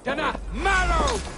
Dana Malo!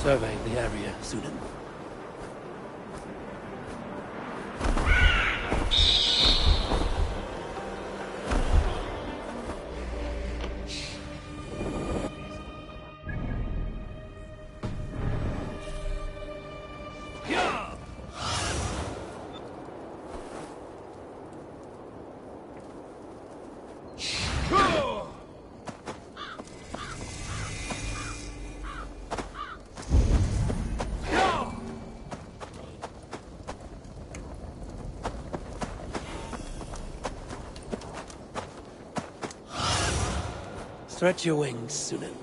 Survey the area, Sudan. Stretch your wings, Sunan.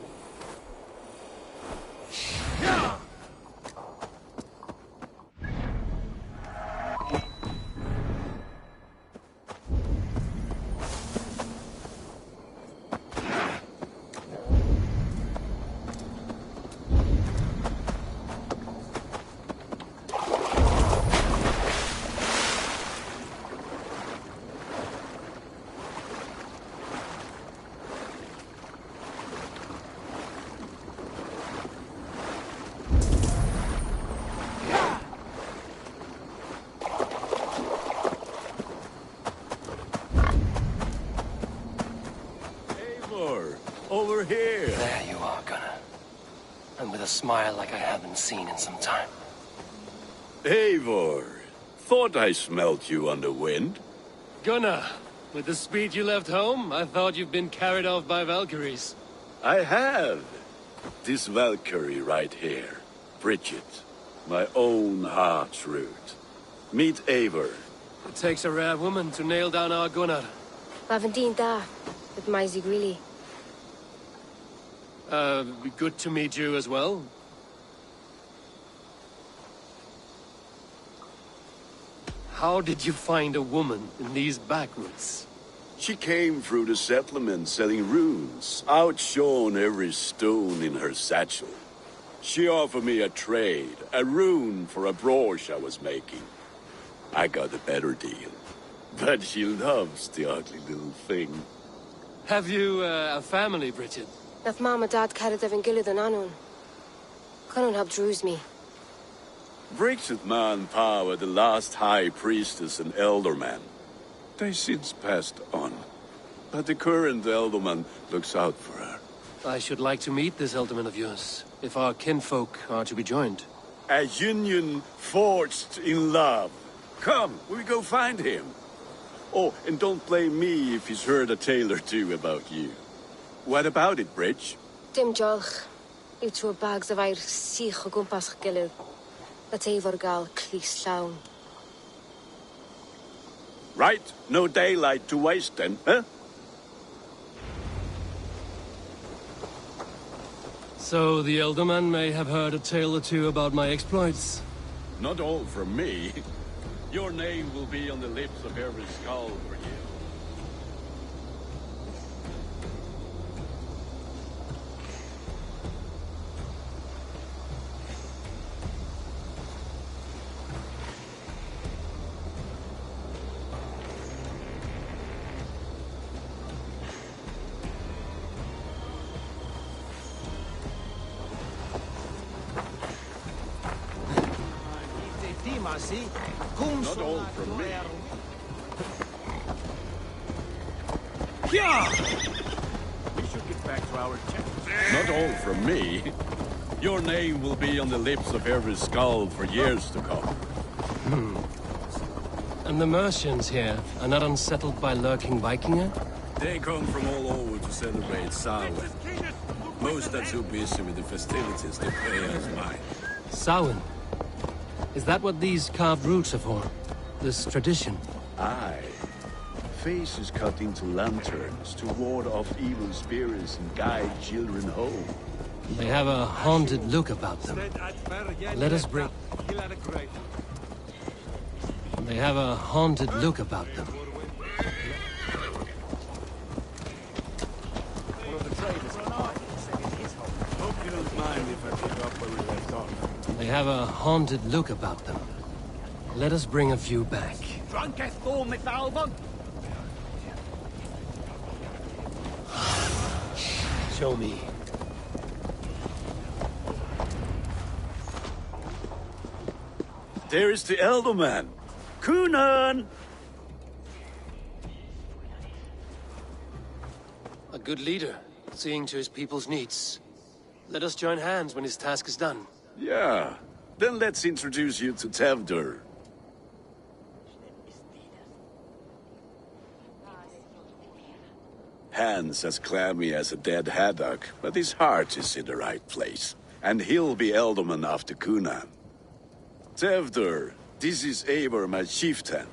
Over here. There you are, Gunnar. And with a smile like I haven't seen in some time. Eivor, thought I smelt you on the wind. Gunnar, with the speed you left home, I thought you'd been carried off by Valkyries. I have. This Valkyrie right here, Bridget, my own heart's root. Meet Eivor. It takes a rare woman to nail down our Gunnar. Lavendine da, with Maisy Greeley. Good to meet you as well. How did you find a woman in these backwoods? She came through the settlement selling runes, outshone every stone in her satchel. She offered me a trade, a rune for a brooch I was making. I got a better deal. But she loves the ugly little thing. Have you a family, Bridget? Nath Mom and Dad carried Evan Gillid and Anun. Conan helped druise me. Bridget Manpower, the last high priestess and elderman. They since passed on. But the current elderman looks out for her. I should like to meet this elderman of yours, if our kinfolk are to be joined. A union forged in love. Come, we go find him. Oh, and don't blame me if he's heard a tale or two about you. What about it, Bridge? Dim jolch. Yw trwy bags of air sych o gwmpas gilydd. Let Eivor gael clis llawn. Right, no daylight to waste then, huh? So the elderman may have heard a tale or two about my exploits. Not all from me. Your name will be on the lips of every skull for you. Not all from me. We should get back to our chat. Not all from me. Your name will be on the lips of every skull for years to come. And the Mercians here are not unsettled by lurking Vikinger? They come from all over to celebrate Samhain. Most are too busy with the festivities they pay us by. Samhain? Is that what these carved roots are for? This tradition? Aye. Faces cut into lanterns to ward off evil spirits and guide children home. They have a haunted look about them. Let us bring... They have a haunted look about them. Hope you don't mind if I pick up where we left off. They have a haunted look about them. Let us bring a few back. Show me. There is the Elderman. Kunan! A good leader, seeing to his people's needs. Let us join hands when his task is done. Yeah. Then let's introduce you to Tevdur. Hands as clammy as a dead haddock, but his heart is in the right place. And he'll be Elderman after Kunan. Tevdur, this is Eivor, my chieftain.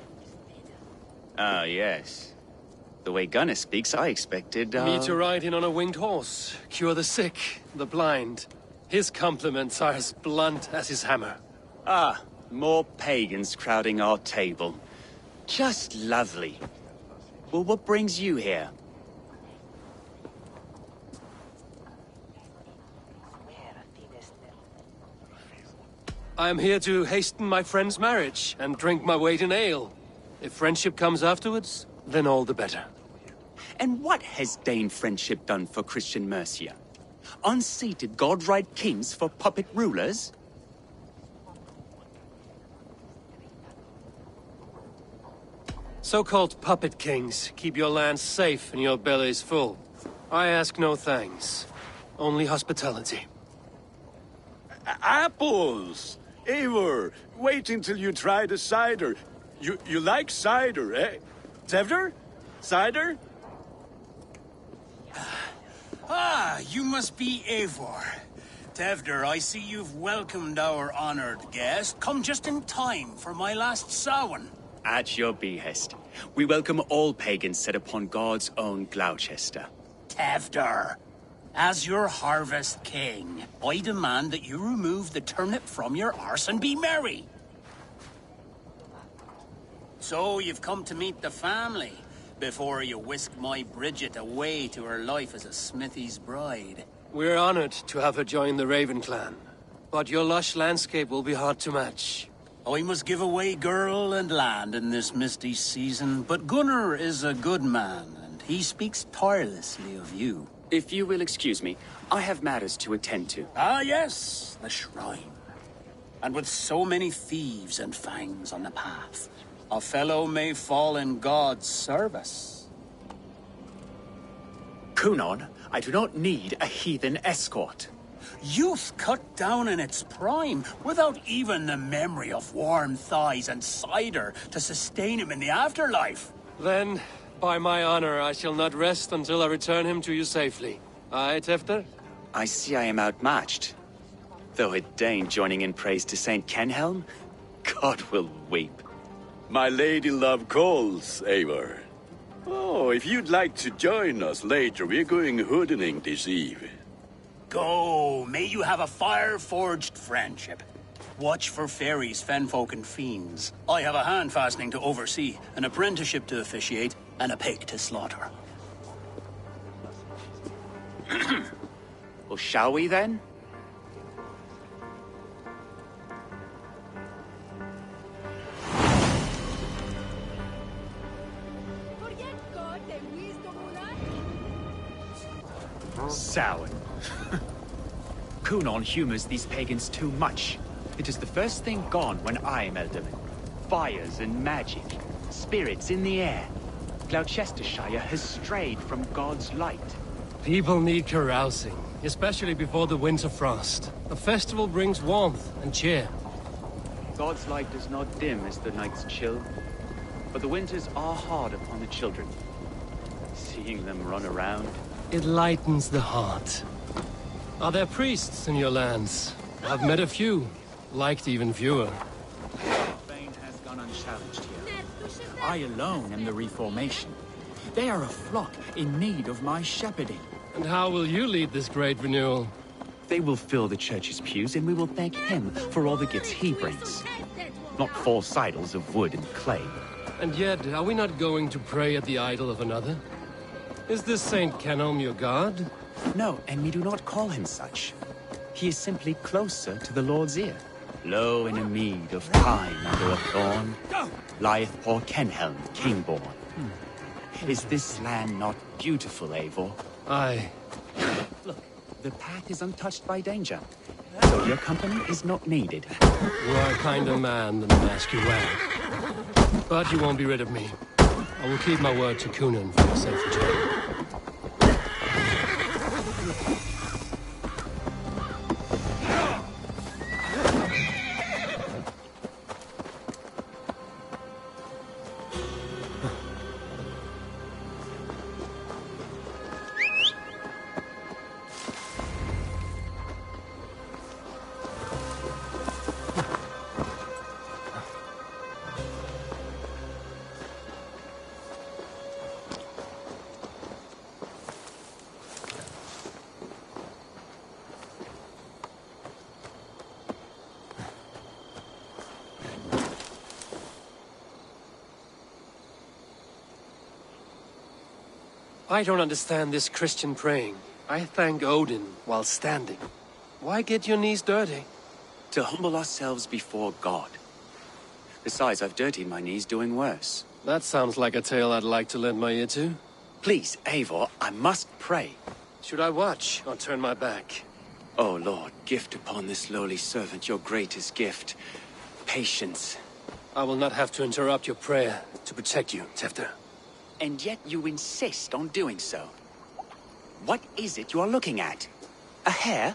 Ah, yes. The way Gunnar speaks, I expected, Me to ride in on a winged horse, cure the sick, the blind. His compliments are as blunt as his hammer. Ah, more pagans crowding our table. Just lovely. Well, what brings you here? I am here to hasten my friend's marriage and drink my weight in ale. If friendship comes afterwards, then all the better. And what has Dane friendship done for Christian Mercia? Unseated godright kings for puppet rulers? So-called puppet kings keep your lands safe and your bellies full. I ask no thanks, only hospitality. Apples! Eivor, wait until you try the cider. You like cider, eh? Tevdur? Cider? Ah, you must be Eivor. Tevdur, I see you've welcomed our honored guest. Come just in time for my last Samhain. At your behest. We welcome all pagans set upon God's own Gloucester. Tevdur, as your harvest king, I demand that you remove the turnip from your arse and be merry. So you've come to meet the family, before you whisk my Bridget away to her life as a smithy's bride. We're honored to have her join the Raven clan, but your lush landscape will be hard to match. I must give away girl and land in this misty season, but Gunnar is a good man, and he speaks tirelessly of you. If you will excuse me, I have matters to attend to. Ah, yes, the shrine. And with so many thieves and fangs on the path, a fellow may fall in God's service. Kunon, I do not need a heathen escort. Youth cut down in its prime, without even the memory of warm thighs and cider to sustain him in the afterlife. Then, by my honor, I shall not rest until I return him to you safely. Aye, Tefter? I see I am outmatched. Though a Dane joining in praise to Saint Kenhelm, God will weep. My lady love calls, Eivor. Oh, if you'd like to join us later, we're going hoodening this eve. Go, may you have a fire-forged friendship. Watch for fairies, fenfolk, and fiends. I have a hand fastening to oversee, an apprenticeship to officiate, and a pig to slaughter. Well, shall we then? Samhain. Kunon humors these pagans too much. It is the first thing gone when I am Elderman. Fires and magic, spirits in the air. Gloucestershire has strayed from God's light. People need carousing, especially before the winter frost. A festival brings warmth and cheer. God's light does not dim as the nights chill, but the winters are hard upon the children. Seeing them run around. It lightens the heart. Are there priests in your lands? I've met a few, liked even fewer. Fame has gone unchallenged here. I alone am the Reformation. They are a flock in need of my shepherding. And how will you lead this great renewal? They will fill the church's pews, and we will thank him for all the gifts he brings. Not false idols of wood and clay. And yet, are we not going to pray at the idol of another? Is this Saint Kenelm your god? No, and we do not call him such. He is simply closer to the Lord's ear. Low in a mead of pine under a thorn, lieth poor Kenhelm, king-born. Is this land not beautiful, Eivor? Aye. Look, The path is untouched by danger, so your company is not needed. You are a kinder man than the mask you wear. But you won't be rid of me. I will keep my word to Kunan for a safe return. I don't understand this Christian praying. I thank Odin while standing. Why get your knees dirty? To humble ourselves before God. Besides, I've dirtied my knees doing worse. That sounds like a tale I'd like to lend my ear to. Please, Eivor, I must pray. Should I watch or turn my back? Oh, Lord, gift upon this lowly servant your greatest gift. Patience. I will not have to interrupt your prayer to protect you, Tefter. And yet you insist on doing so. What is it you are looking at? A hare?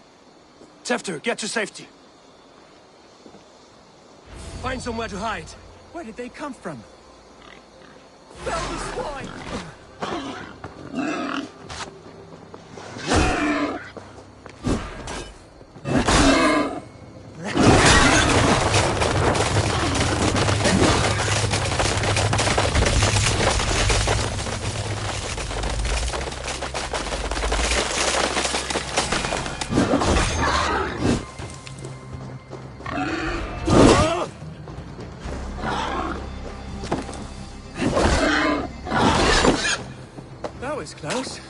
Tefter, get to safety. Find somewhere to hide. Where did they come from? That was close.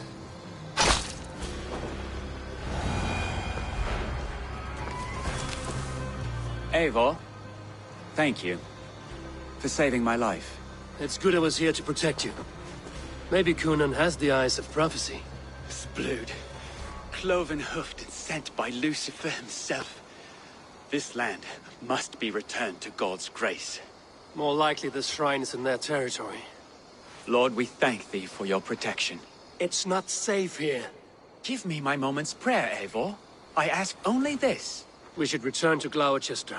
Eivor, thank you for saving my life. It's good I was here to protect you. Maybe Kunan has the eyes of prophecy. This blood, cloven-hoofed and sent by Lucifer himself. This land must be returned to God's grace. More likely the shrine is in their territory. Lord, we thank thee for your protection. It's not safe here. Give me my moment's prayer, Eivor. I ask only this. We should return to Gloucester.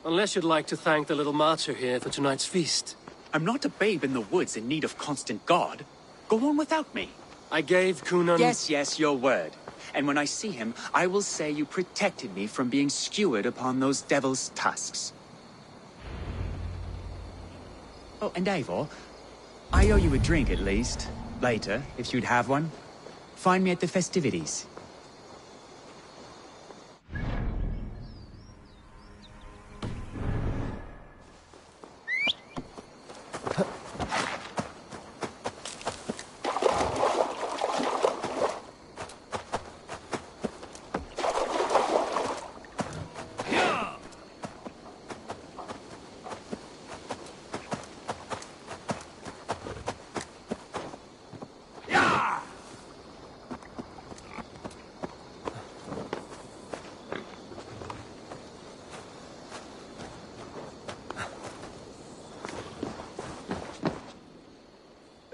Unless you'd like to thank the little martyr here for tonight's feast. I'm not a babe in the woods in need of constant guard. Go on without me. I gave Kunan... Yes, your word. And when I see him, I will say you protected me from being skewered upon those devil's tusks. Oh, and Eivor, I owe you a drink at least. Later, if you'd have one. Find me at the festivities.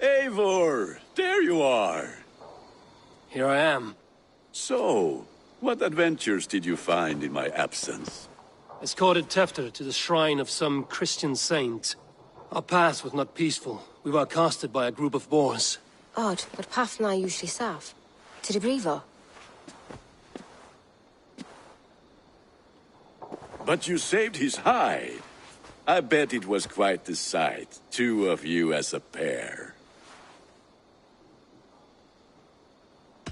Eivor, there you are. Here I am. So, what adventures did you find in my absence? Escorted Tefter to the shrine of some Christian saint. Our path was not peaceful. We were accosted by a group of boars. Odd, but path na usually safe. To the brievo. But you saved his hide. I bet it was quite the sight, two of you as a pair.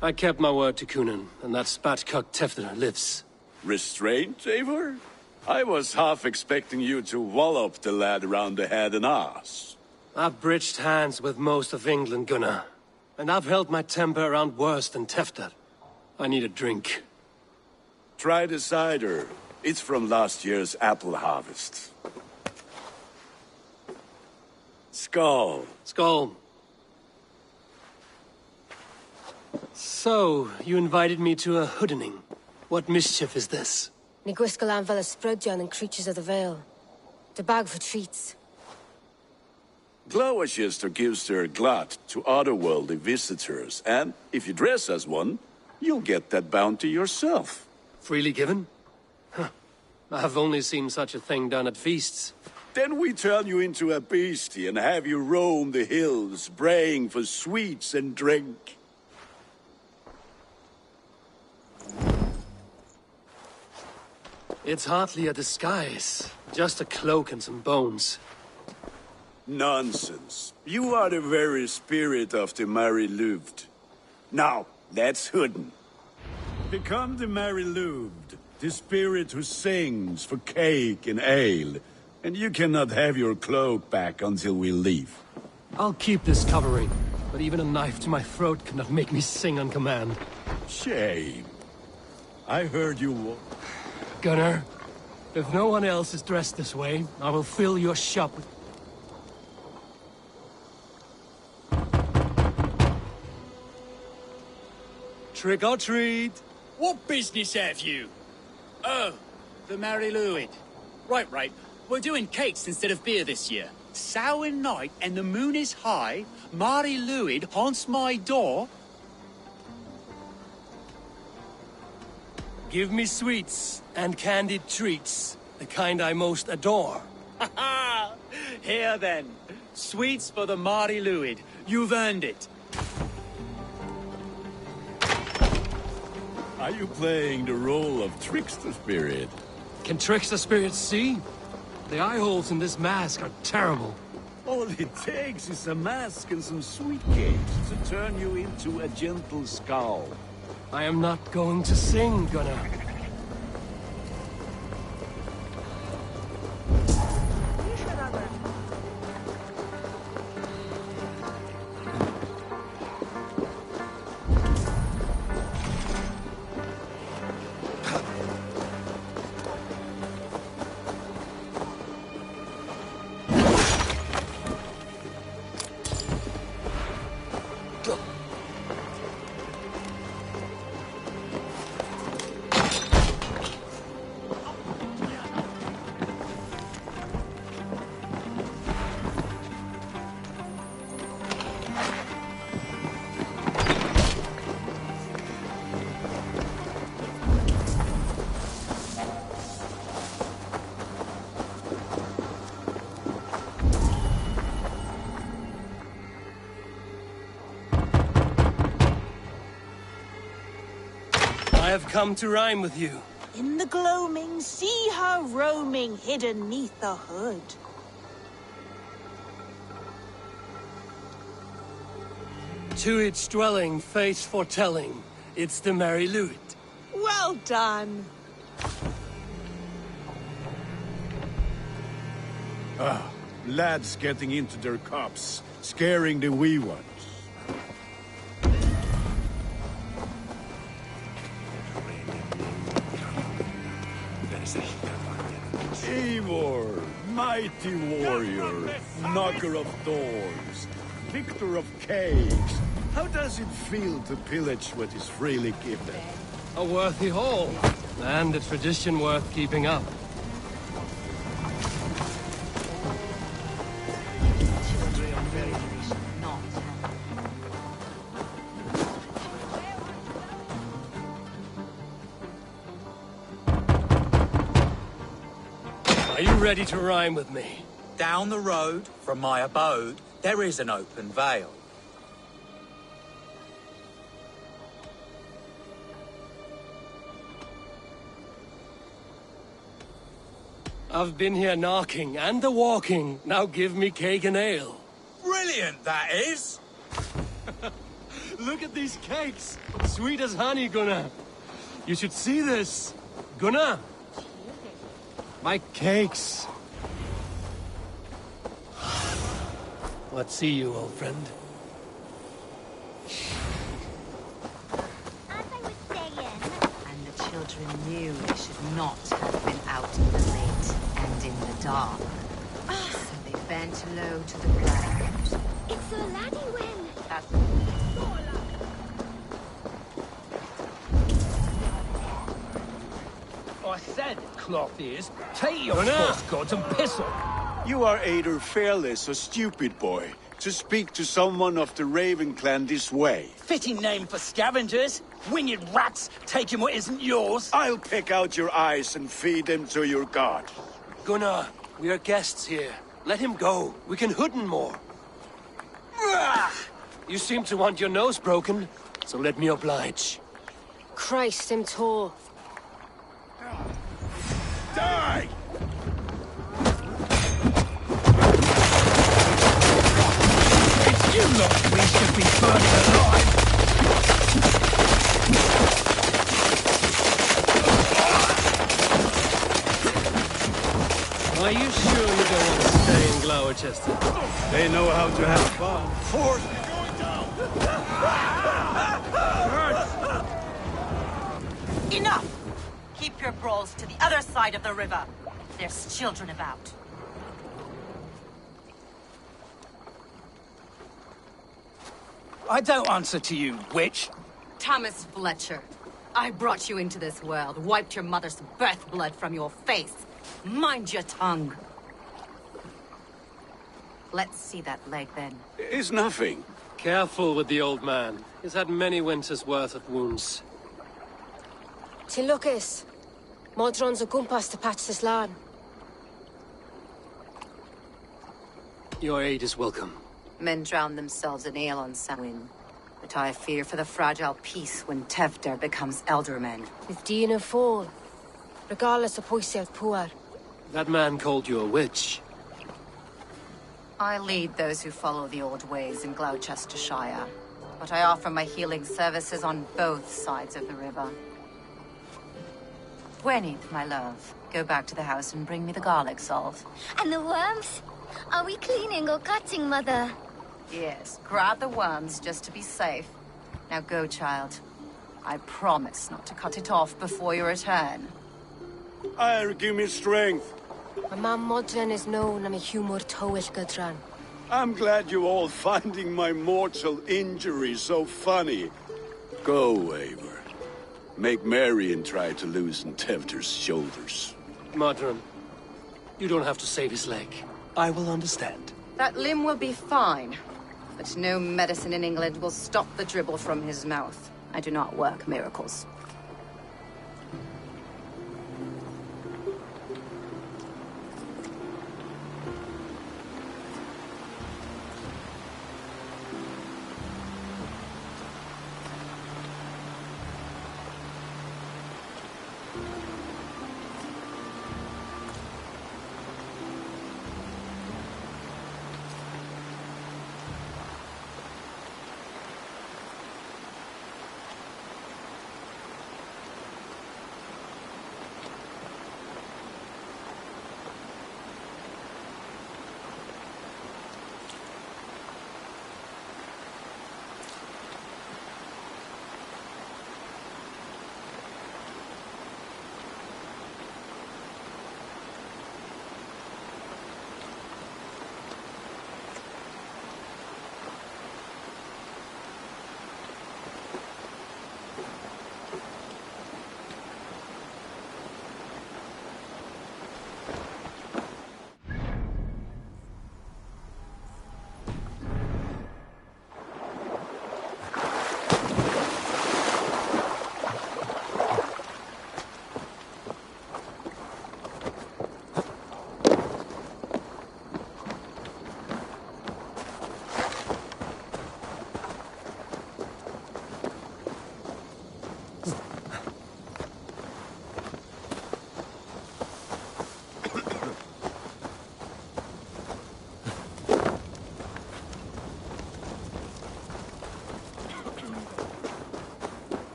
I kept my word to Kunan, and that spatcock Tefter lives. Restraint, Eivor? I was half expecting you to wallop the lad around the head and ass. I've bridged hands with most of England, Gunnar. And I've held my temper around worse than Tefter. I need a drink. Try the cider. It's from last year's apple harvest. Skull. Skull. So, you invited me to a hoodening. What mischief is this? Ní gwisgal an fel ysbrydion and creatures of the Vale. The bag for treats. Gloucester gives their glut to otherworldly visitors, and if you dress as one, you'll get that bounty yourself. Freely given? Huh. I've only seen such a thing done at feasts. Then we turn you into a beastie and have you roam the hills, braying for sweets and drink. It's hardly a disguise. Just a cloak and some bones. Nonsense. You are the very spirit of the Mary Louved. Now, that's Hooden. Become the Mary Louved, the spirit who sings for cake and ale, and you cannot have your cloak back until we leave. I'll keep this covering, but even a knife to my throat cannot make me sing on command. Shame. I heard you... Gunnar, if no one else is dressed this way, I will fill your shop with... Trick or treat! What business have you? Oh, the Mary Louid. Right. We're doing cakes instead of beer this year. Sour night and the moon is high. Mary Louid haunts my door. Give me sweets and candied treats, the kind I most adore. Ha ha! Here then. Sweets for the Mary Louid. You've earned it. Are you playing the role of trickster spirit? Can trickster spirits see? The eye holes in this mask are terrible. All it takes is a mask and some sweet cakes to turn you into a gentle skull. I am not going to sing, Gunnar. I have come to rhyme with you. In the gloaming, see her roaming, hidden neath the hood. To its dwelling, face foretelling, it's the Mary Louid. Well done. Lads getting into their cups, scaring the wee ones. Eivor, mighty warrior, knocker of doors, victor of cakes. How does it feel to pillage what is freely given? A worthy haul, and a tradition worth keeping up. Are you ready to rhyme with me? Down the road from my abode, there is an open vale. I've been here knocking and a-walking. Now give me cake and ale. Brilliant, that is! Look at these cakes! Sweet as honey, Gunnar. You should see this. Gunnar! My cakes! What see you, old friend? As I was saying... And the children knew they should not have been out in the late and in the dark. So they bent low to the ground. It's a laddie win. That's... I said, cloth ears. Take your Gunnar! false gods and piss off. You are either fearless or stupid, boy, to speak to someone of the Raven clan this way. Fitting name for scavengers. Winged rats taking what isn't yours. I'll pick out your eyes and feed them to your god. Gunnar, we are guests here. Let him go. We can hooden more. You seem to want your nose broken, so let me oblige. Christ, him tall. Die! It's you lot we should be burning alive. Are you sure you don't want to stay in Gloucester? They know how to have fun. Force me going down. Enough! Keep your brawls to the other side of the river. There's children about. I don't answer to you, witch. Thomas Fletcher, I brought you into this world, wiped your mother's birth blood from your face. Mind your tongue. Let's see that leg, then. It's nothing. Careful with the old man. He's had many winters' worth of wounds. Till Lucas. Modron's a gumpas to patch this land. Your aid is welcome. Men drown themselves in ale on Samhain. But I fear for the fragile peace when Tevder becomes eldermen. With Dean and fall. Regardless of Poisier poor. That man called you a witch. I lead those who follow the old ways in Gloucestershire. But I offer my healing services on both sides of the river. Gwyneth, my love, go back to the house and bring me the garlic salt. And the worms? Are we cleaning or cutting, Mother? Yes, grab the worms just to be safe. Now go, child. I promise not to cut it off before you return. Give me strength. My mam Modron is known am a humor towill gudran. I'm glad you all finding my mortal injury so funny. Go, Eivor. Make merry and try to loosen Tevder's shoulders. Modron, you don't have to save his leg. I will understand. That limb will be fine. But no medicine in England will stop the dribble from his mouth. I do not work miracles.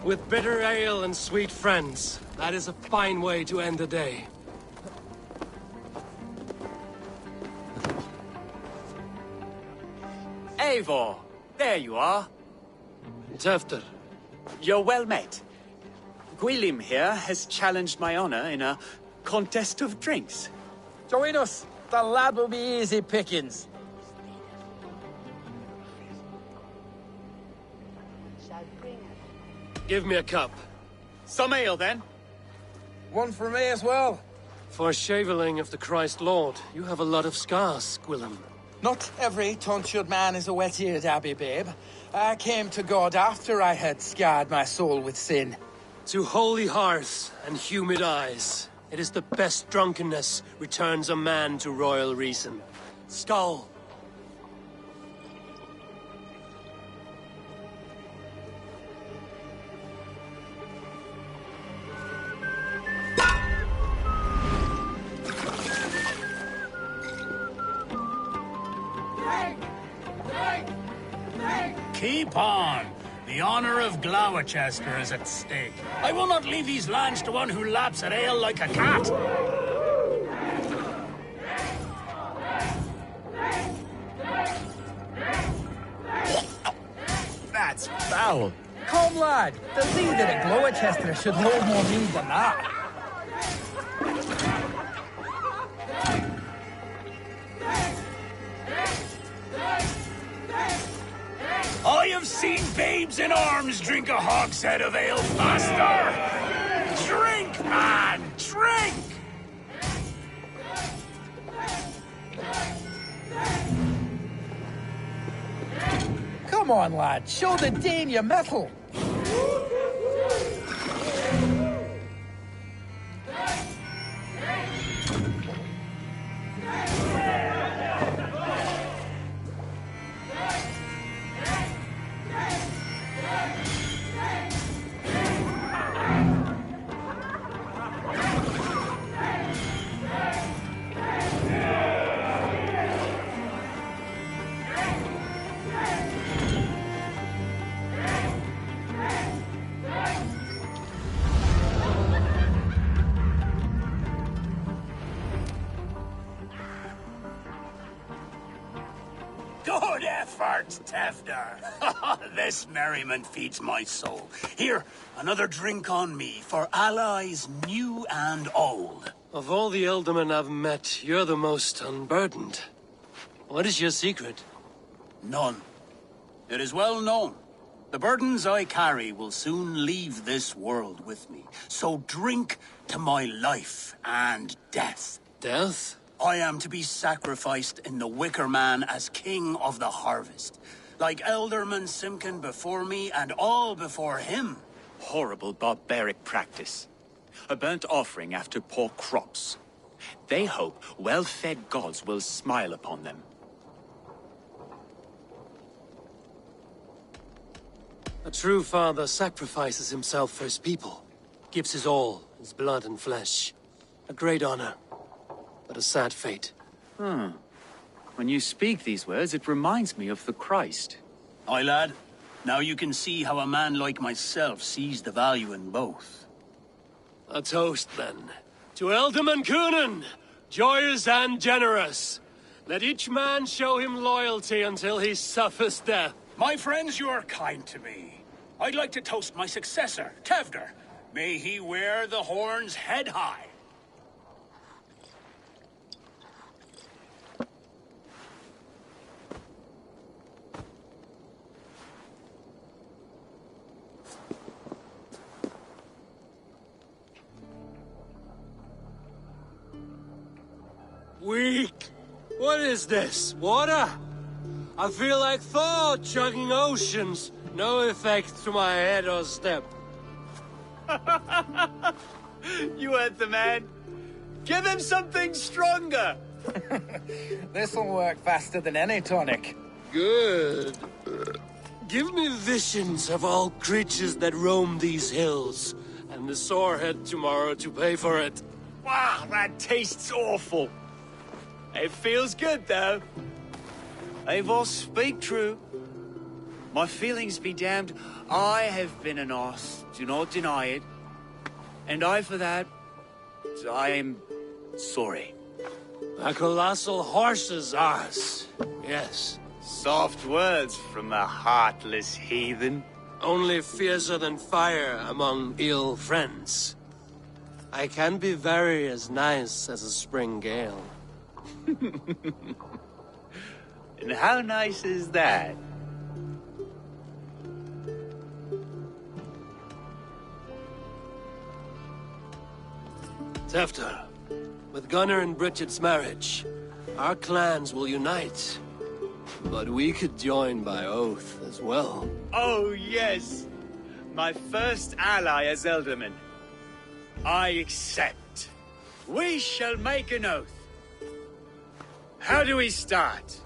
With bitter ale and sweet friends, that is a fine way to end the day. Eivor, there you are. Tevder. You're well met. Gwilym here has challenged my honor in a contest of drinks. Join us. The lad will be easy pickings. Give me a cup. Some ale, then. One for me as well. For shaveling of the Christ Lord, you have a lot of scars, Gwilym. Not every tonsured man is a wet-eared abbey, babe. I came to God after I had scarred my soul with sin. To holy hearths and humid eyes, it is the best drunkenness returns a man to royal reason. Skull! Keep on! The honor of Gloucester is at stake. I will not leave these lands to one who laps at ale like a cat! That's foul. Come, lad. The leader at Gloucester should hold more mead than that. I have seen babes in arms drink a hogshead of ale faster! Drink, man! Drink! Come on, lad. Show the Dane your mettle. Good effort, Tevder. This merriment feeds my soul. Here, another drink on me for allies new and old. Of all the ealdormen I've met, you're the most unburdened. What is your secret? None. It is well known. The burdens I carry will soon leave this world with me. So drink to my life and death. Death? I am to be sacrificed in the Wicker Man as king of the harvest. Like Elderman Simkin before me and all before him. Horrible barbaric practice. A burnt offering after poor crops. They hope well-fed gods will smile upon them. A true father sacrifices himself for his people. Gives his all, his blood and flesh. A great honor. But a sad fate. When you speak these words, it reminds me of the Christ. Aye, lad. Now you can see how a man like myself sees the value in both. A toast, then. To Ealdorman Coonan, joyous and generous. Let each man show him loyalty until he suffers death. My friends, you are kind to me. I'd like to toast my successor, Tevder. May he wear the horns head high. Weak. What is this? Water? I feel like Thor chugging oceans. No effect to my head or step. You heard the man. Give him something stronger. This'll work faster than any tonic. Good. Give me visions of all creatures that roam these hills, and the sorehead tomorrow to pay for it. Wow, that tastes awful. It feels good, though. Eivor, speak true. My feelings be damned. I have been an arse, do not deny it. And I, for that, I am sorry. A colossal horse's arse. Yes. Soft words from a heartless heathen. only fiercer than fire among ill friends. I can be very as nice as a spring gale. And how nice is that? Tefter, with Gunnar and Bridget's marriage, our clans will unite. But we could join by oath as well. Oh, yes. My first ally as Elderman. I accept. We shall make an oath. How do we start?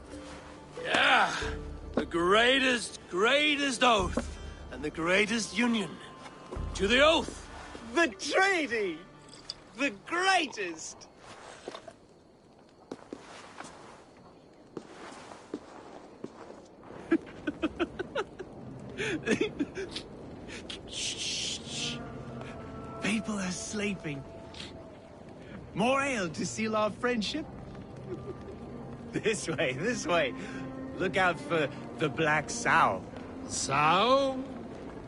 Yeah, the greatest oath, and the greatest union. To the oath! The treaty! The greatest! Shh. People are sleeping. More ale to seal our friendship? This way. Look out for the black sow. Sow?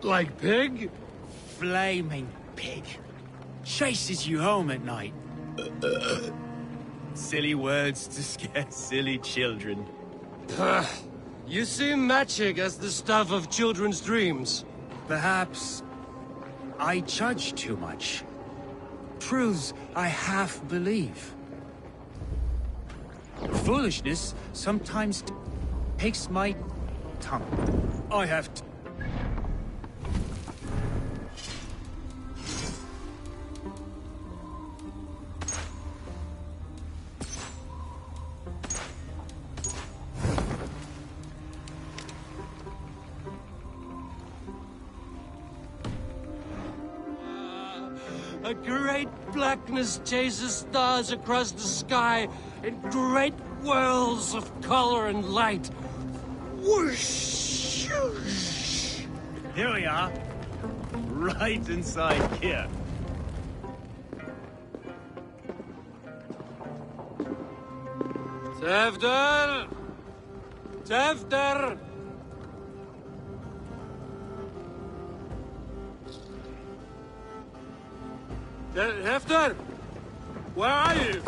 Like pig? Flaming pig. Chases you home at night. Silly words to scare silly children. You see magic as the stuff of children's dreams. Perhaps I judge too much. Truths I half believe. Foolishness sometimes takes my tongue. I have to... A great blackness chases stars across the sky in great whirls of color and light. Whoosh! Here we are. Right inside here. Tefter! Tefter! Tefter! Where are you?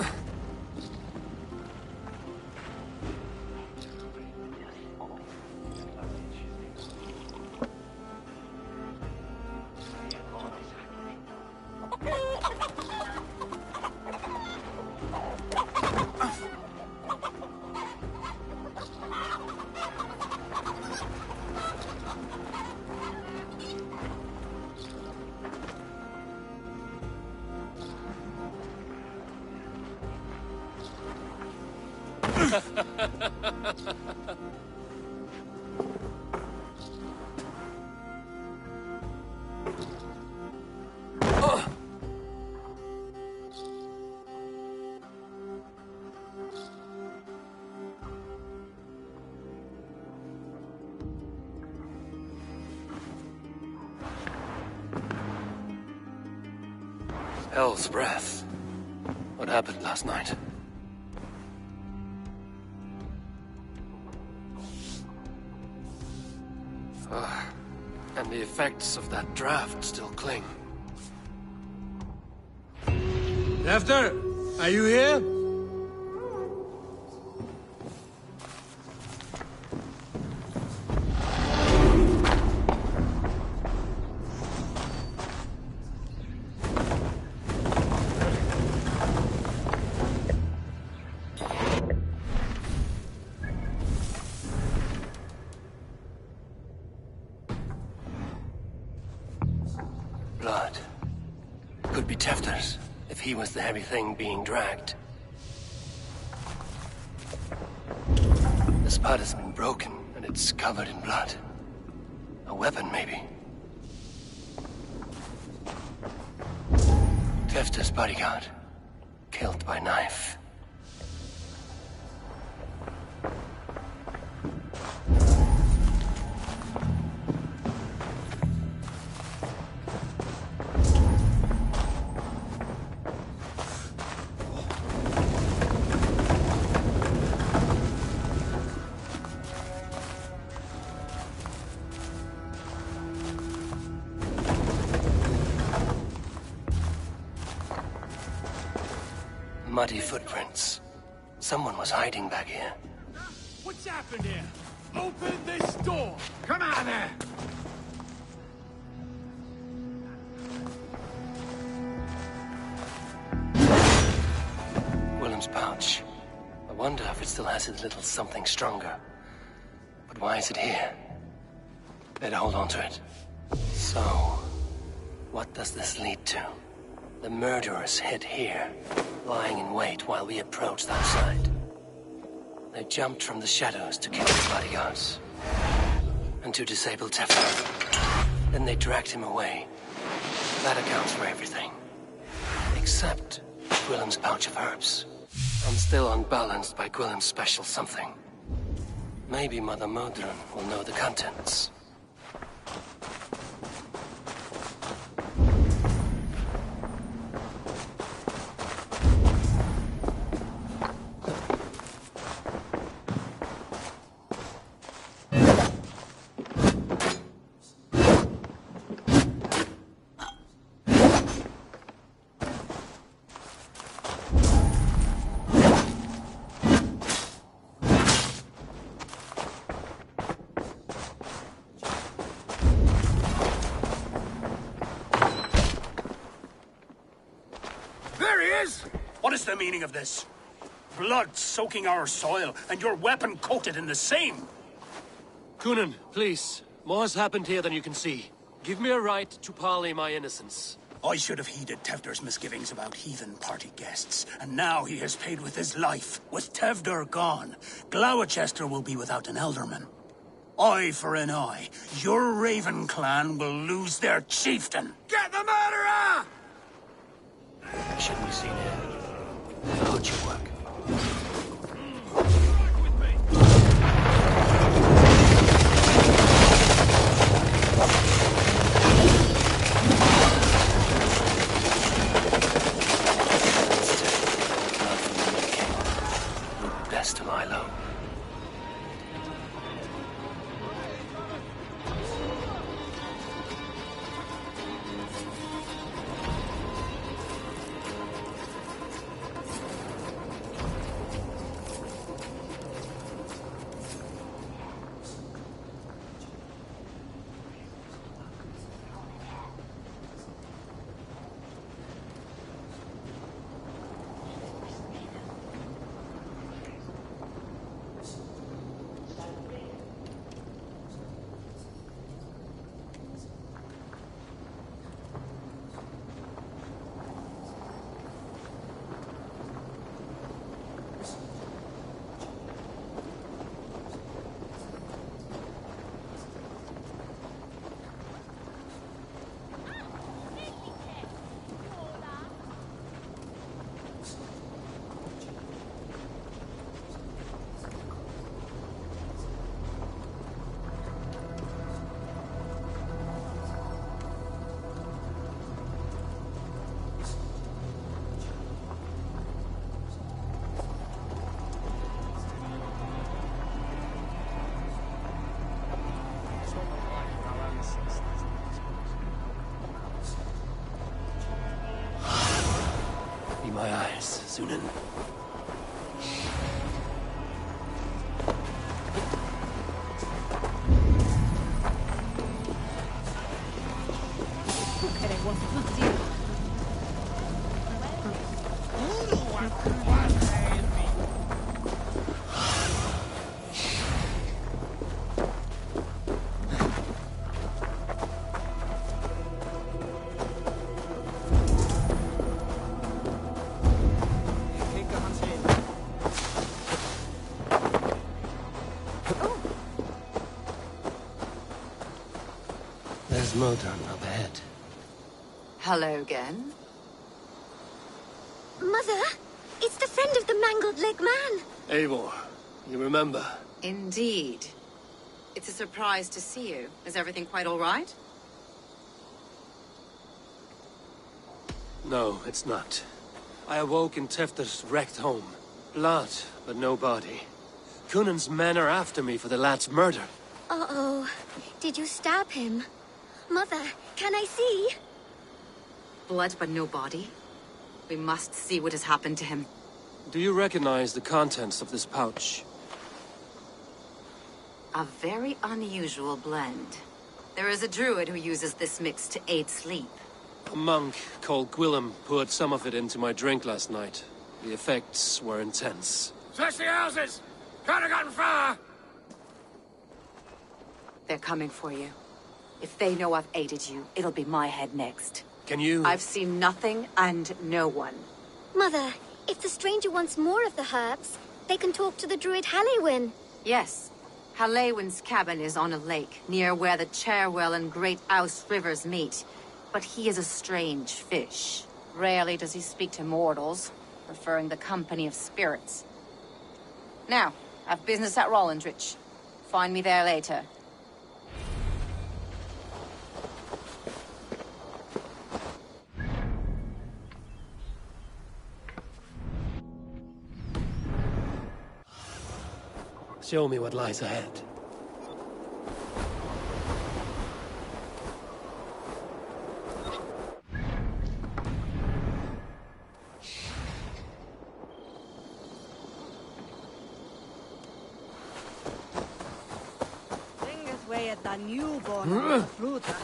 Hell's breath. What happened last night? And the effects of that draft still cling. Tefter, are you here? Blood. Could be Tefter's, if he was the heavy thing being dragged. The spud has been broken, and it's covered in blood. A weapon, maybe. Tefter's bodyguard. Killed by knife. Muddy footprints. Someone was hiding back here. What's happened here? Open this door! Come out of there! Willem's pouch. I wonder if it still has its little something stronger. But why is it here? Better hold on to it. So, what does this lead to? The murderers hid here, lying in wait while we approached outside. They jumped from the shadows to kill the bodyguards. And to disable Teflon. Then they dragged him away. That accounts for everything. Except Gwillem's pouch of herbs. I'm still unbalanced by Gwillem's special something. Maybe Mother Modron will know the contents. What is the meaning of this? Blood soaking our soil, and your weapon coated in the same! Coonan, please. More has happened here than you can see. Give me a right to parley my innocence. I should have heeded Tevder's misgivings about heathen party guests, and now he has paid with his life. With Tevder gone, Gloucester will be without an elderman. Eye for an eye. Your Raven clan will lose their chieftain. Get the murderer! Shouldn't be seen here. How would you work? Best to lie low. Be my eyes, Sunan. There's Modron up ahead. Hello again. Mother, it's the friend of the mangled leg man. Eivor, you remember? Indeed. It's a surprise to see you. Is everything quite all right? No, it's not. I awoke in Tefter's wrecked home. Blood, but no body. Cunan's men are after me for the lad's murder. Uh-oh. Did you stab him? Mother, can I see? Blood but no body? We must see what has happened to him. Do you recognize the contents of this pouch? A very unusual blend. There is a druid who uses this mix to aid sleep. A monk called Gwillem poured some of it into my drink last night. The effects were intense. Search the houses! Could have gotten far! They're coming for you. If they know I've aided you, it'll be my head next. Can you... I've seen nothing and no one. Mother, if the stranger wants more of the herbs, they can talk to the druid Halewyn. Yes. Halewyn's cabin is on a lake, near where the Cherwell and Great Ouse rivers meet. But he is a strange fish. Rarely does he speak to mortals, preferring the company of spirits. Now, I've business at Rollindrich. Find me there later. Show me what lies ahead. Fingers way at the newborn fruta.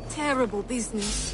Terrible business.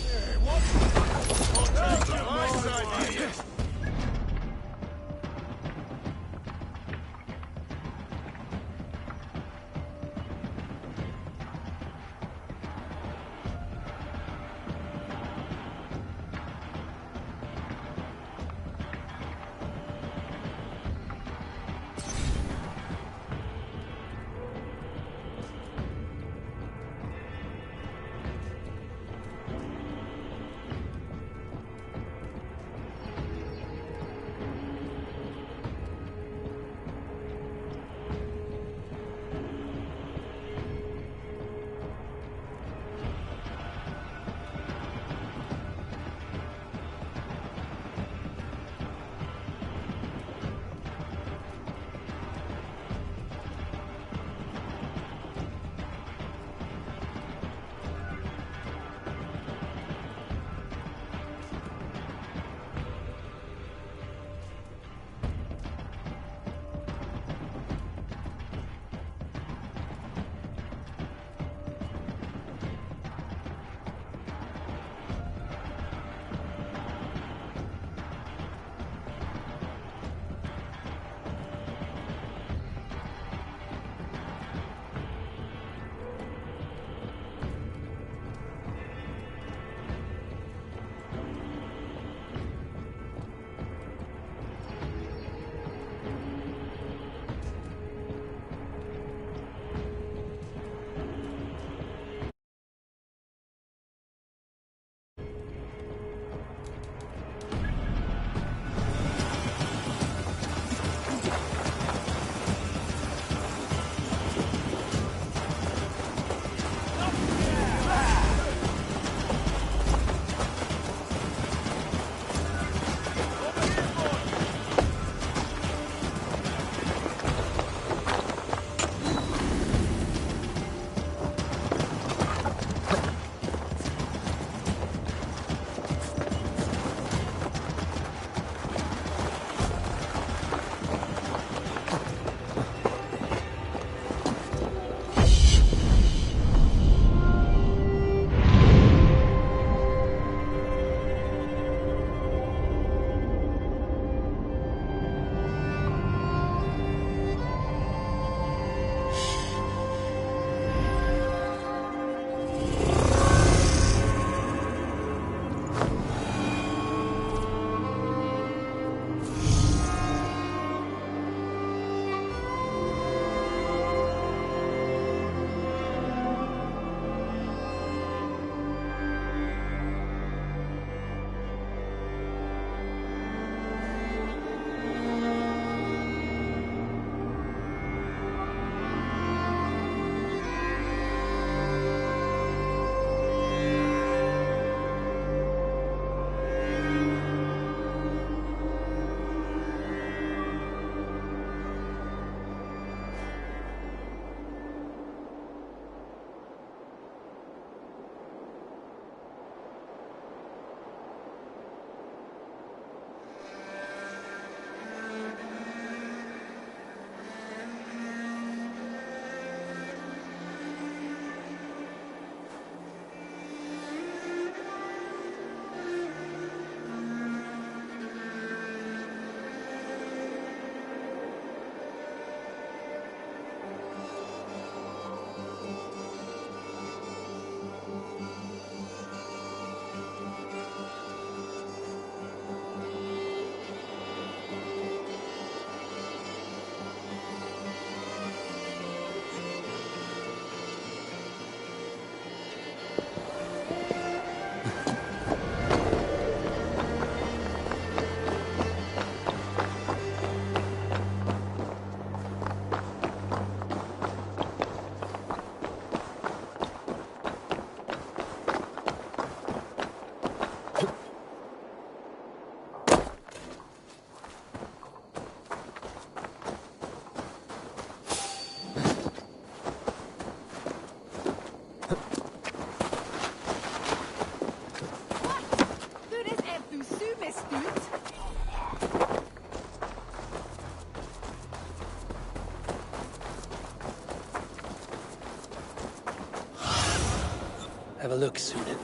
Have a look, Sunan.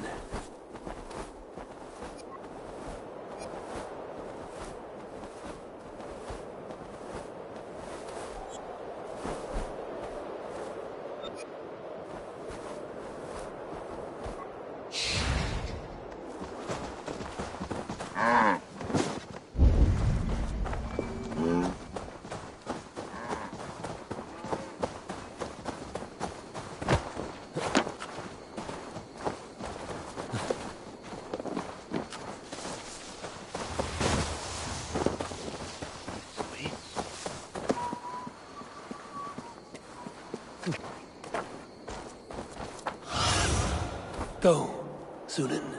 Go, Sunan.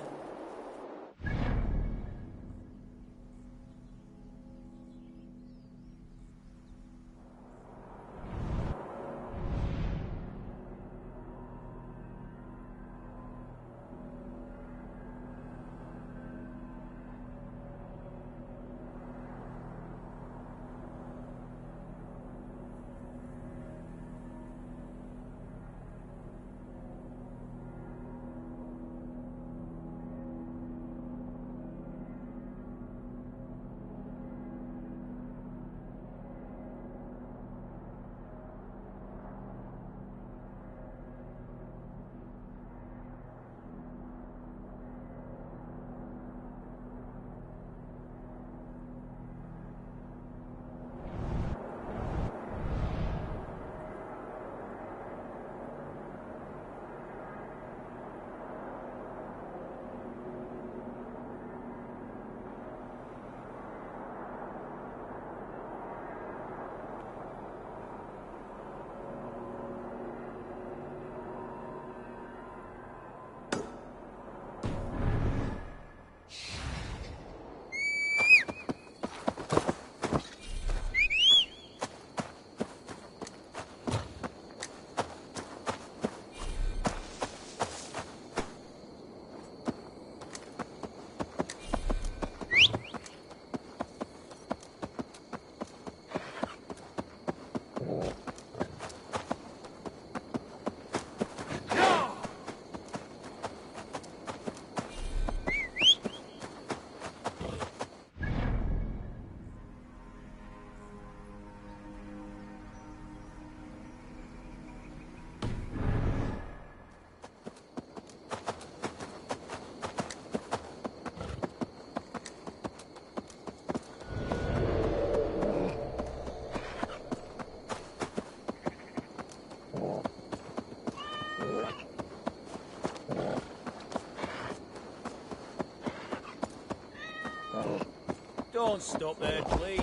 Don't stop there, please.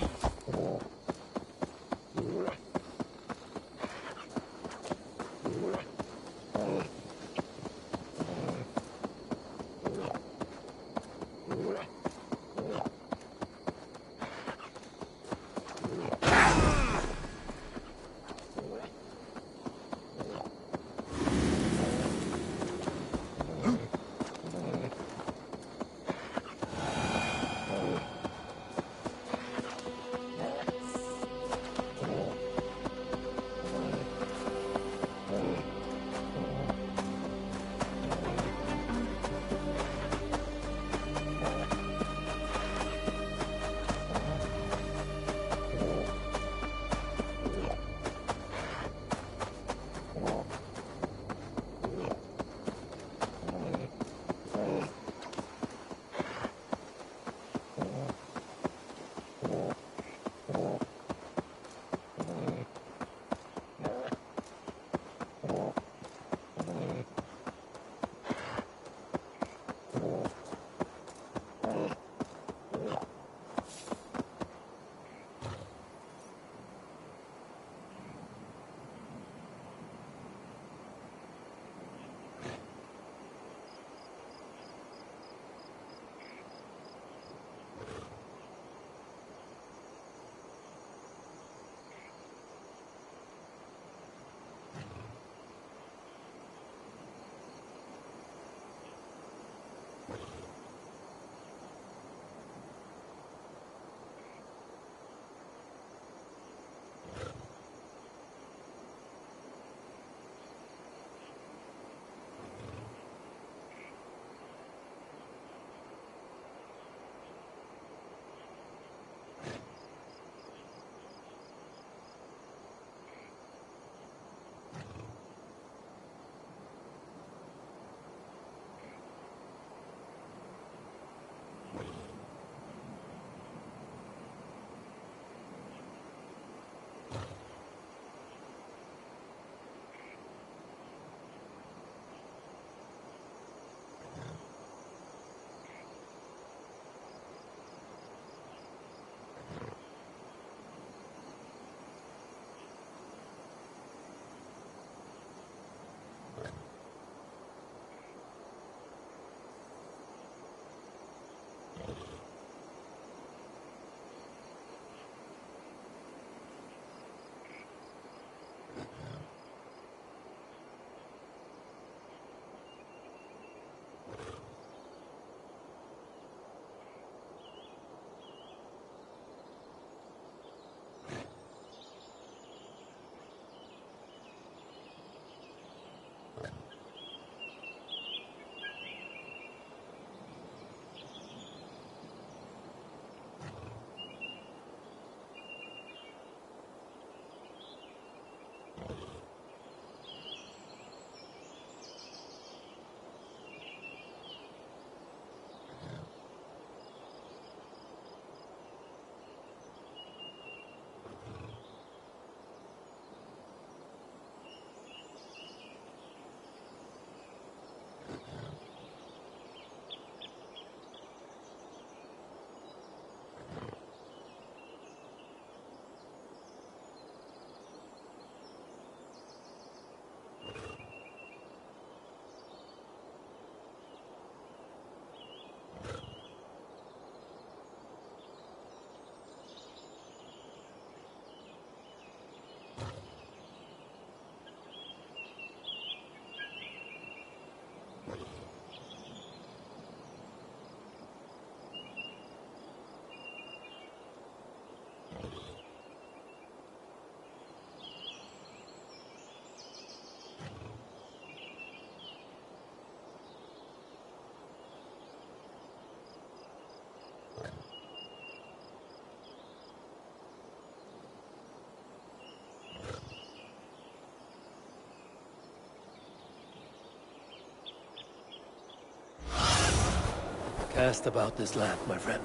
Cast about this land, my friend.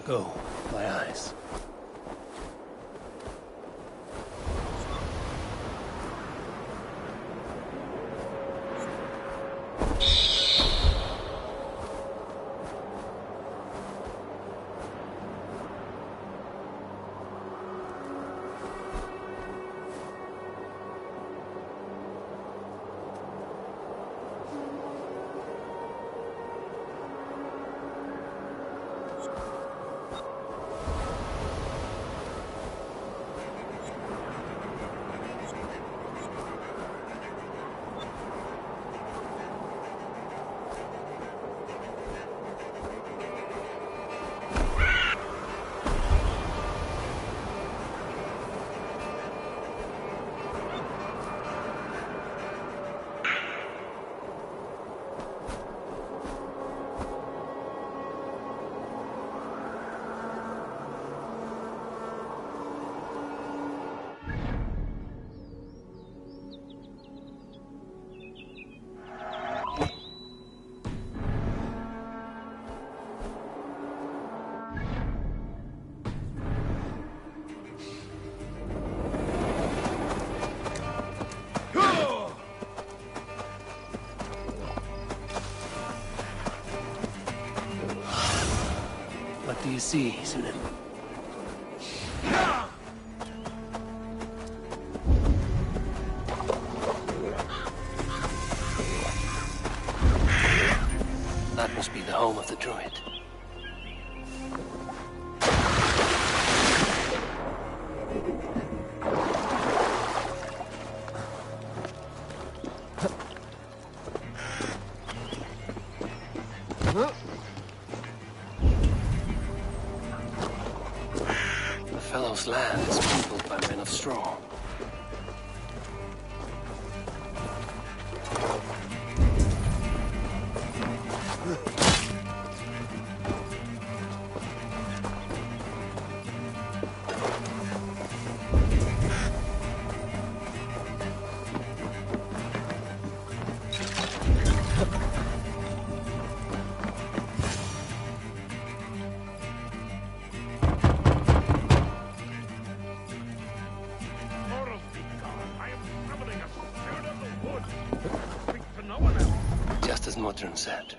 Go, my eyes. What do you see, Sunan? That must be the home of the druid. The fellow's land is peopled by men of straw. Just as Modron said.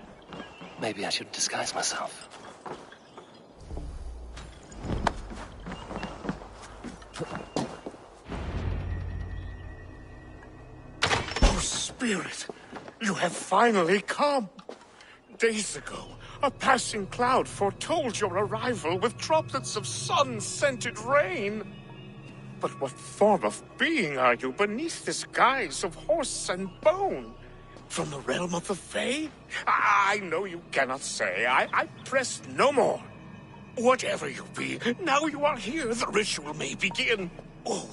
Maybe I should disguise myself. Oh, Spirit, you have finally come. Days ago, a passing cloud foretold your arrival with droplets of sun-scented rain. But what form of being are you beneath this guise of horse and bone? From the realm of the Fae? I know you cannot say. I press no more. Whatever you be, now you are here, the ritual may begin. Oh,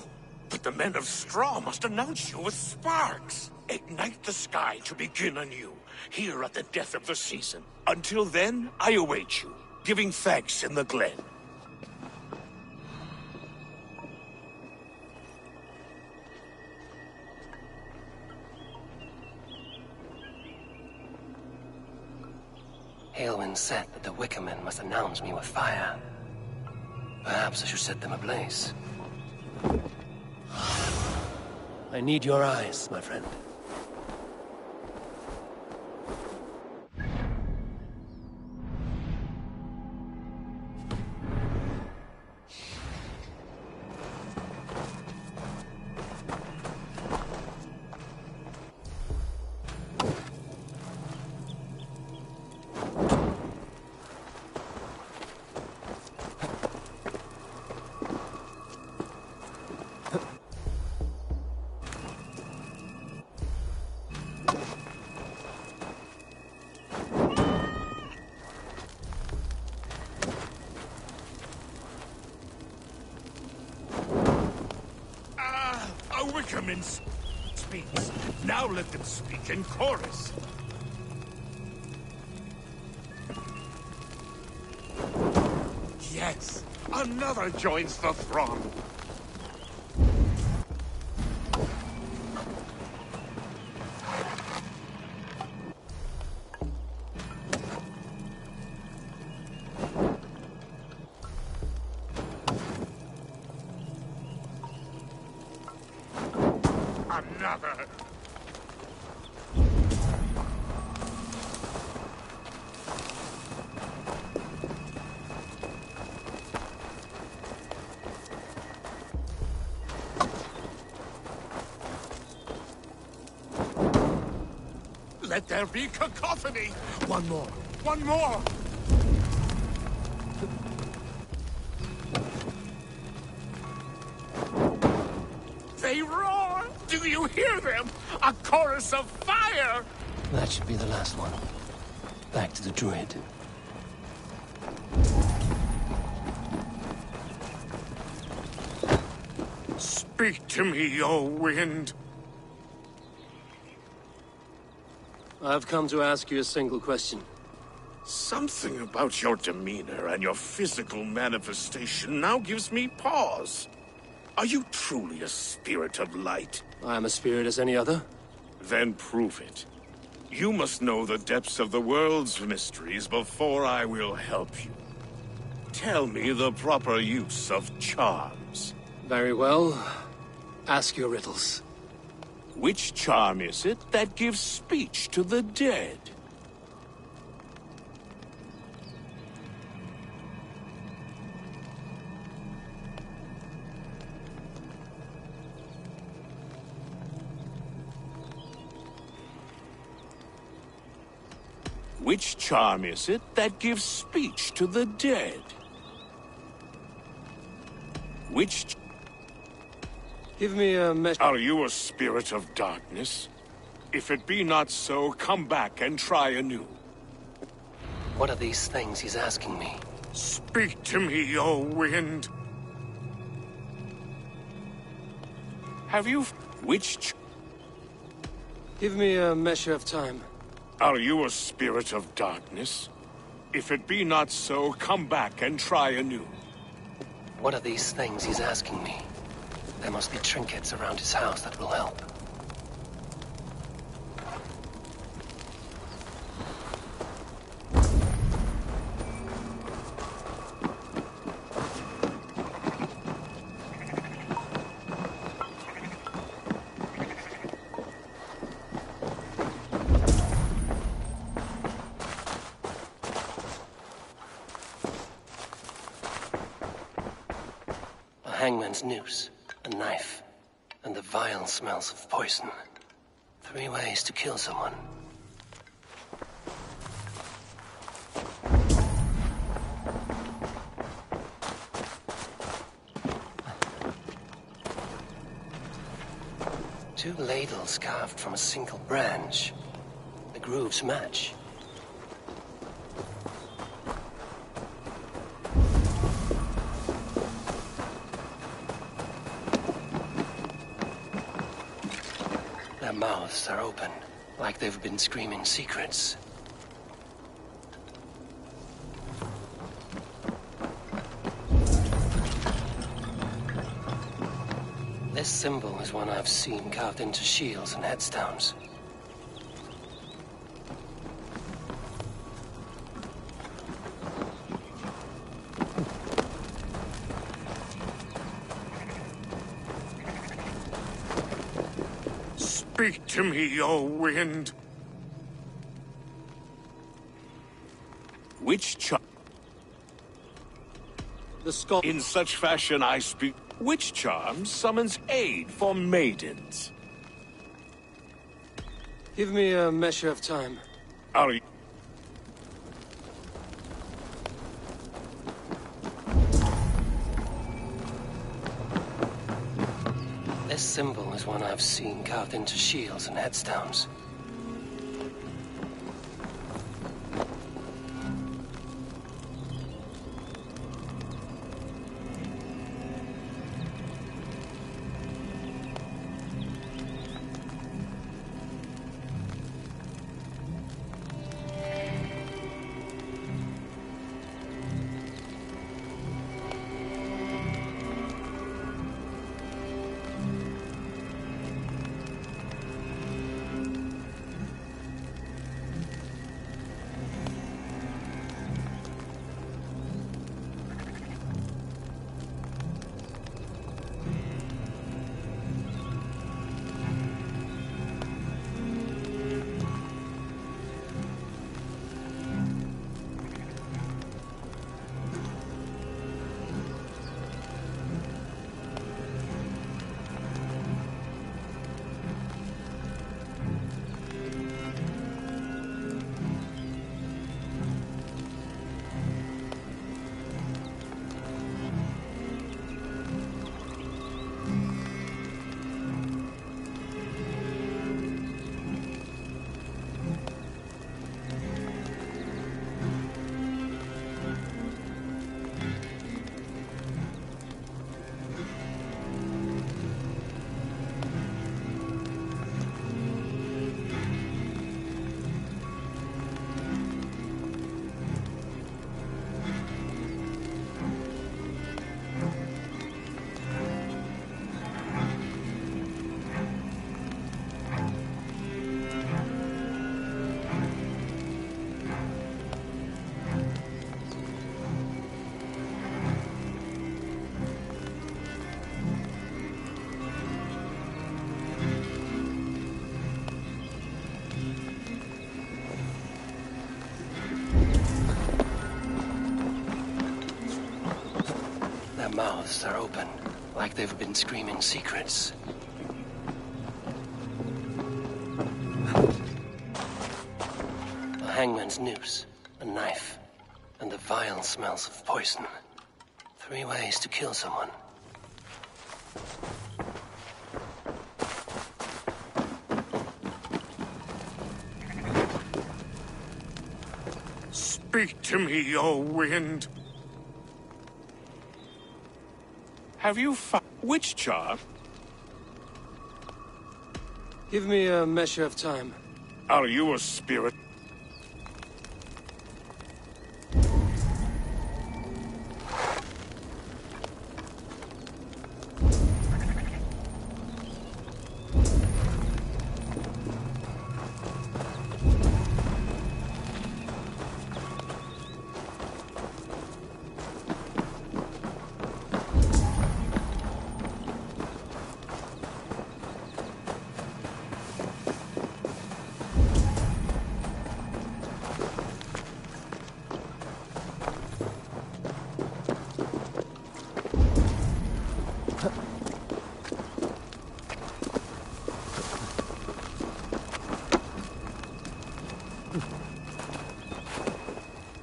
but the men of straw must announce you with sparks. Ignite the sky to begin anew, here at the death of the season. Until then, I await you, giving thanks in the glen. Aelwyn said that the Wicker Men must announce me with fire. Perhaps I should set them ablaze. I need your eyes, my friend. Wickerman speaks. Now let them speak in chorus. Yes, another joins the throng. Another. Let there be cacophony! One more! One more! They roar! Do you hear them? A chorus of fire! That should be the last one. Back to the druid. Speak to me, O wind. I've come to ask you a single question. Something about your demeanor and your physical manifestation now gives me pause. Are you truly a spirit of light? I am a spirit as any other. Then prove it. You must know the depths of the world's mysteries before I will help you. Tell me the proper use of charms. Very well. Ask your riddles. Which charm is it that gives speech to the dead? Which charm is it that gives speech to the dead? Which... Give me a measure. Are you a spirit of darkness? If it be not so, come back and try anew. What are these things he's asking me? Speak to me, O wind. Have you... Which... Give me a measure of time. Are you a spirit of darkness? If it be not so, come back and try anew. What are these things he's asking me? There must be trinkets around his house that will help. A hangman's noose. A knife, and the vile smells of poison. 3 ways to kill someone. Two ladles carved from a single branch. The grooves match. Their mouths are open, like they've been screaming secrets. This symbol is one I've seen carved into shields and headstones. Speak to me, O wind. Which charm? The skull. In such fashion I speak. Which charm summons aid for maidens? Give me a measure of time. Are you... This symbol is one I've seen carved into shields and headstones. mouths are open, like they've been screaming secrets. A hangman's noose, a knife, and the vile smells of poison. 3 ways to kill someone. Speak to me, O wind. Have you found which charm? Give me a measure of time. Are you a spirit?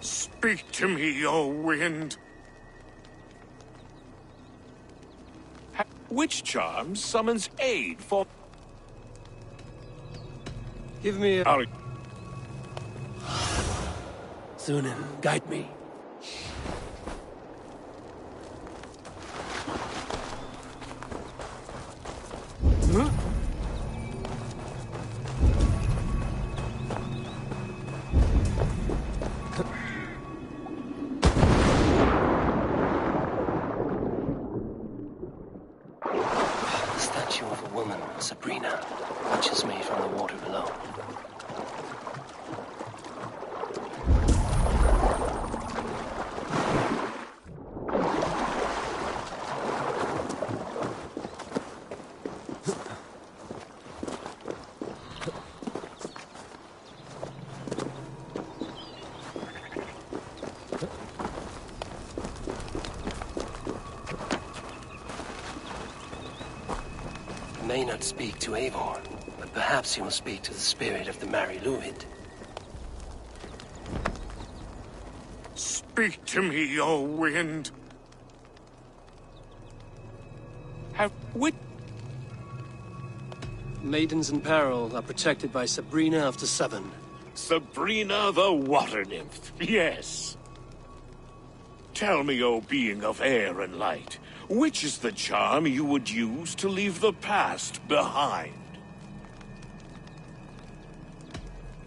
Speak to me, O wind. Which charm summons aid for... Give me a... Sunan, guide me. Huh? The statue of a woman, Sabrina, watches me from the water below. May not speak to Eivor, but perhaps he will speak to the spirit of the Mary Luid. Speak to me, O wind. Have which... Maidens in peril are protected by Sabrina of the Seven. Sabrina the water nymph, yes. Tell me, O being of air and light, which is the charm you would use to leave the past behind?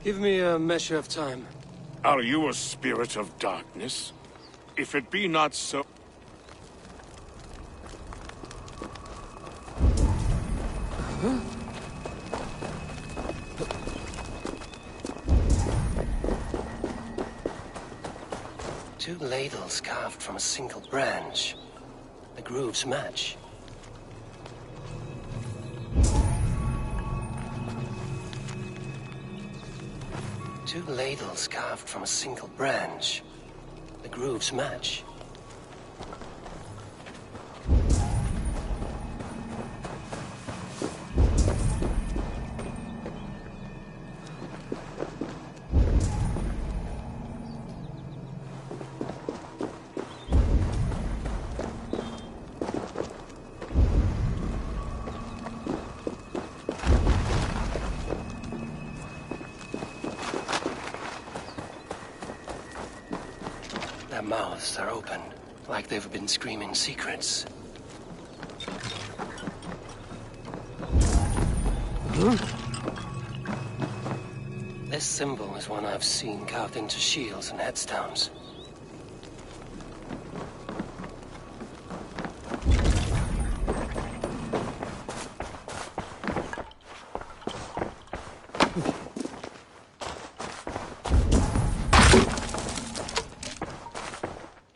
Give me a measure of time. Are you a spirit of darkness? If it be not so... Huh? Two ladles carved from a single branch. The grooves match. Two ladles carved from a single branch. The grooves match. Their mouths are open, like they've been screaming secrets. Huh? This symbol is one I've seen carved into shields and headstones.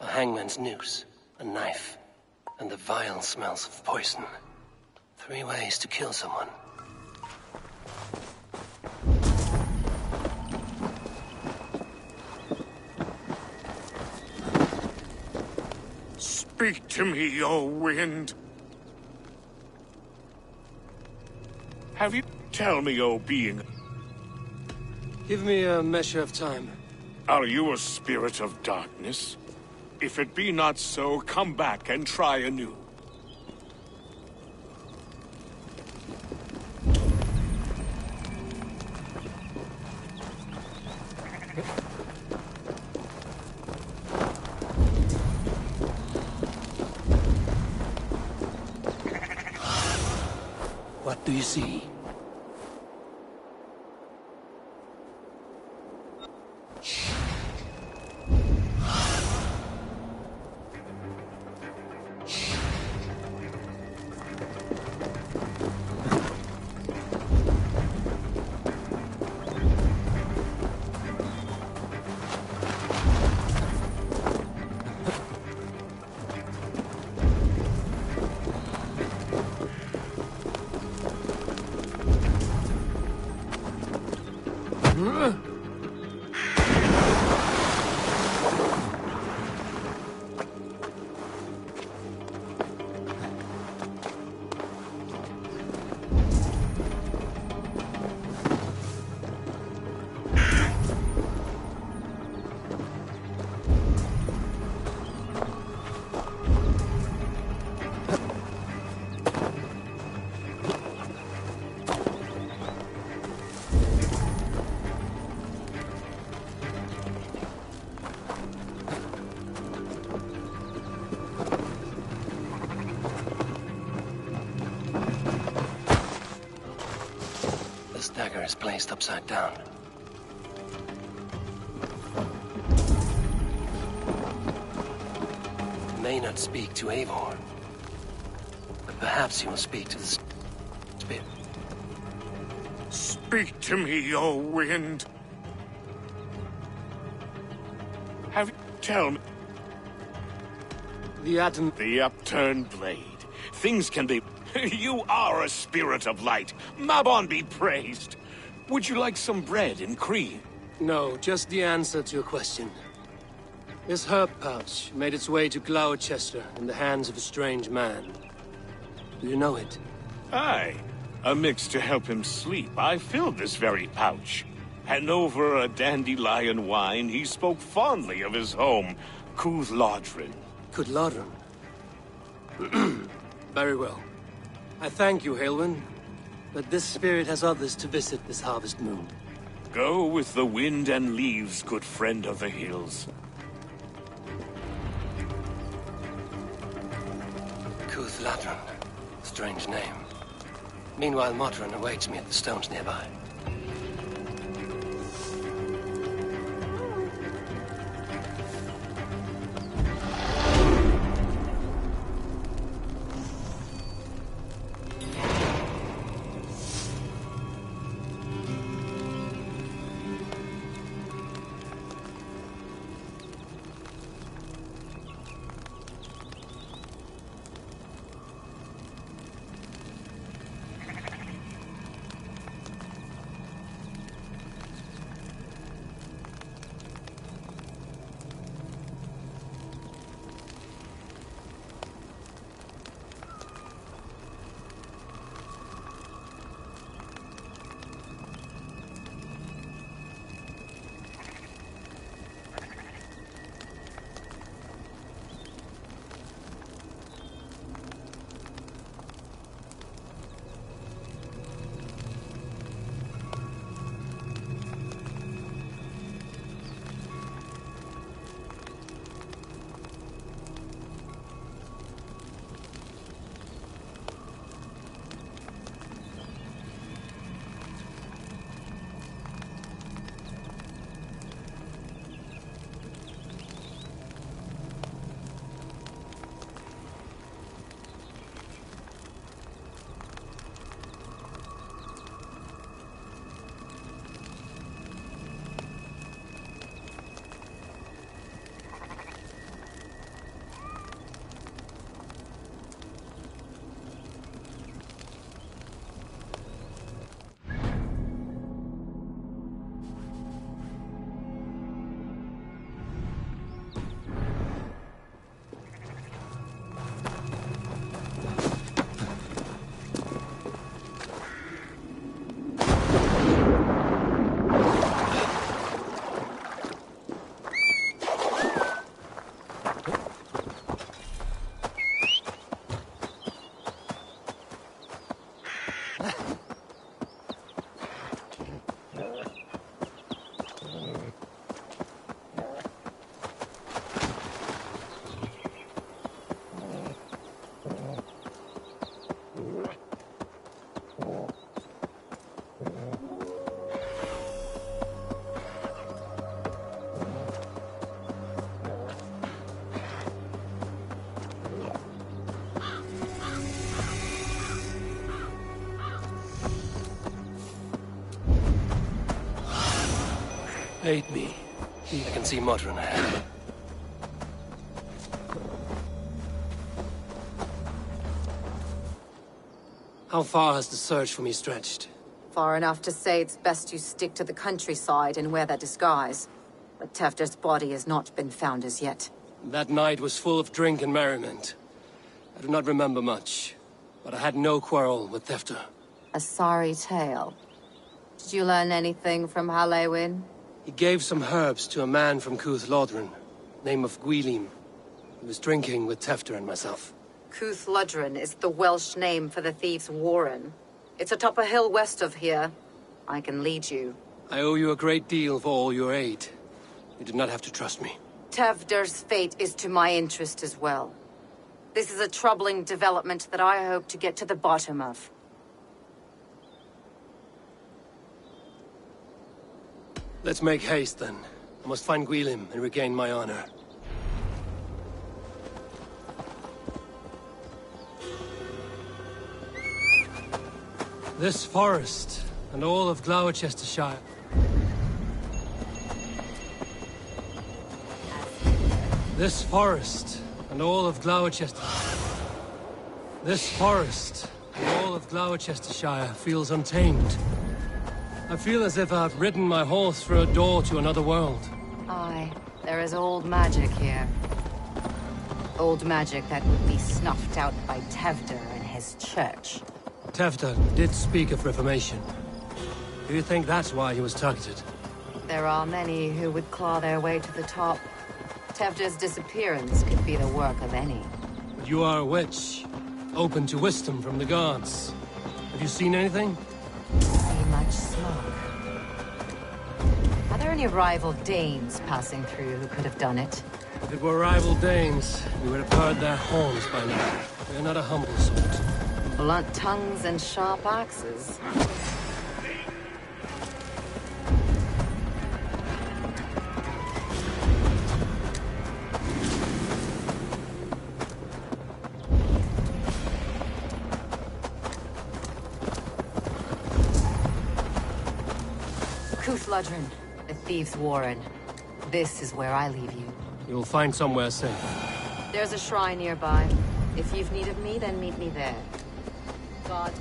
Hangman's noose, a knife, and the vile smells of poison. 3 ways to kill someone. Speak to me, O wind. Have you... Tell me, O being... Give me a measure of time. Are you a spirit of darkness? If it be not so, come back and try anew. What do you see? This dagger is placed upside down. It may not speak to Eivor, but perhaps he will speak to the spirit. Speak to me, O wind. Have... Tell me... The upturned blade. Things can be... You are a spirit of light. Mabon be praised. Would you like some bread and cream? No, just the answer to your question. This herb pouch made its way to Gloucester in the hands of a strange man. Do you know it? Aye. A mix to help him sleep. I filled this very pouch. And over a dandelion wine, he spoke fondly of his home, Cúthládrin. Cúthládrin? Very well. I thank you, Halwyn, but this spirit has others to visit this harvest moon. Go with the wind and leaves, good friend of the hills. Cúthládrin. Strange name. Meanwhile, Modron awaits me at the stones nearby. Aid me. I can see Modron ahead. How far has the search for me stretched? Far enough to say it's best you stick to the countryside and wear that disguise. But Tefder's body has not been found as yet. That night was full of drink and merriment. I do not remember much, but I had no quarrel with Tefder. A sorry tale. Did you learn anything from Halewin? He gave some herbs to a man from Cuth Lodren, name of Gwilim. He was drinking with Tefder and myself. Cuth Lodren is the Welsh name for the thieves' warren. It's atop a hill west of here. I can lead you. I owe you a great deal for all your aid. You did not have to trust me. Tefder's fate is to my interest as well. This is a troubling development that I hope to get to the bottom of. Let's make haste, then. I must find Gwilim and regain my honor. This forest, and all of Gloucestershire. This forest, and all of Gloucester. This forest, and all of Gloucestershire feels untamed. I feel as if I've ridden my horse through a door to another world. Aye, there is old magic here. Old magic that would be snuffed out by Tefder and his church. Tefder did speak of reformation. Do you think that's why he was targeted? There are many who would claw their way to the top. Tefder's disappearance could be the work of any. But you are a witch, open to wisdom from the gods. Have you seen anything? See much smoke. Are there any rival Danes passing through who could have done it? If it were rival Danes, we would have heard their horns by now. We are not a humble sort. Blunt tongues and sharp axes. Cuth Lodren, the thieves' warren. This is where I leave you. You'll find somewhere safe. There's a shrine nearby. If you've need of me, then meet me there. God.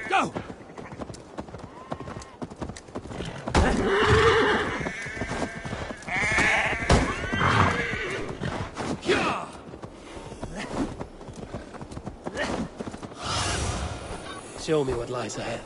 Go! Show me what lies ahead.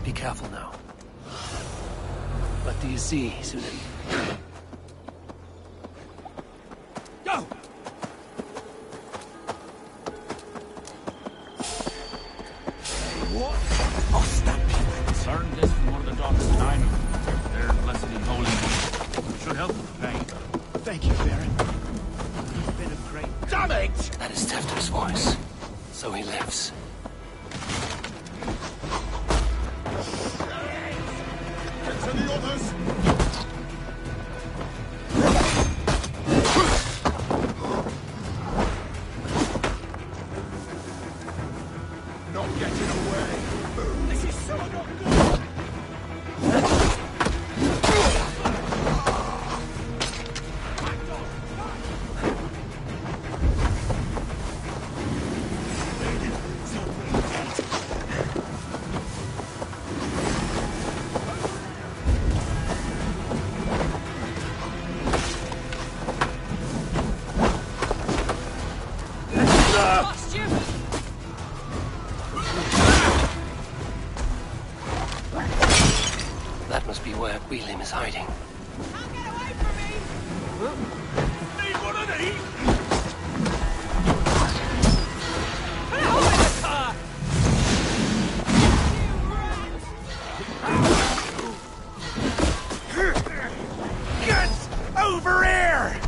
Be careful now. What do you see, Sunan? Go! What? Oh, stop it. Learned this from one of the daughters in Ireland. They're blessed in holy. It should help with the pain. Thank you, Baron. You've been a great... Damn it! That is Tefter's voice. So he lives. Get to the others! Not getting away. This is so not good. That must be where Wheelim is hiding. Need one of these? Get over here!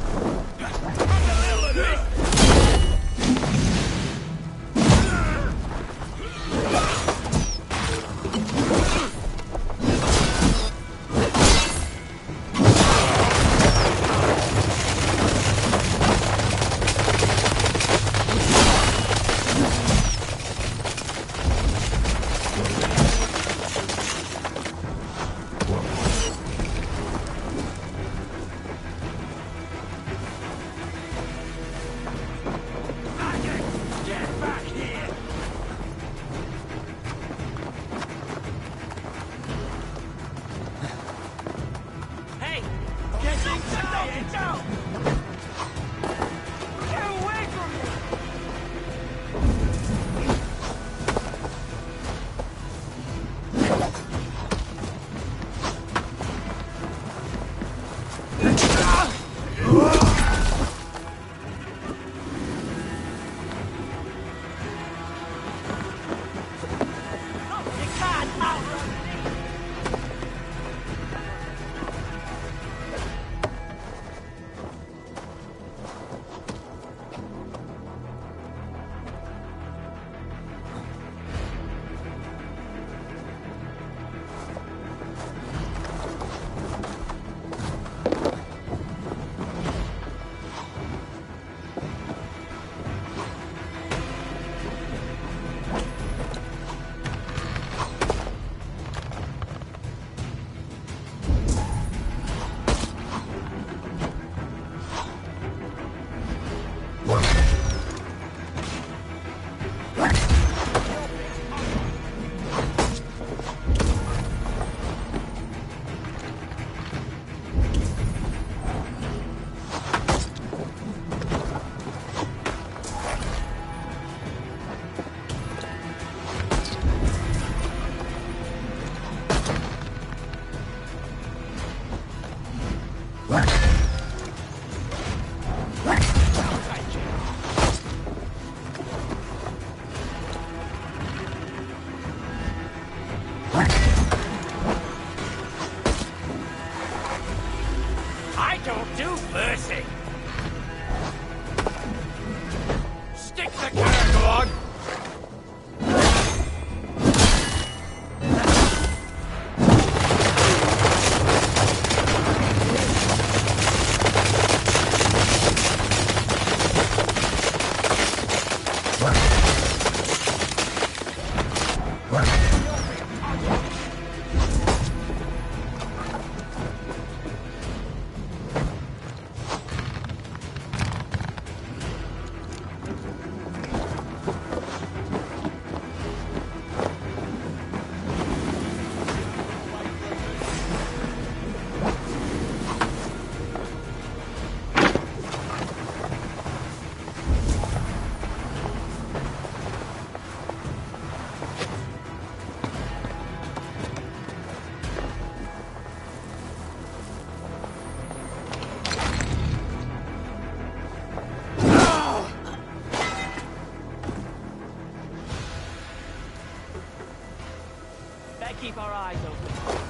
Better keep our eyes open.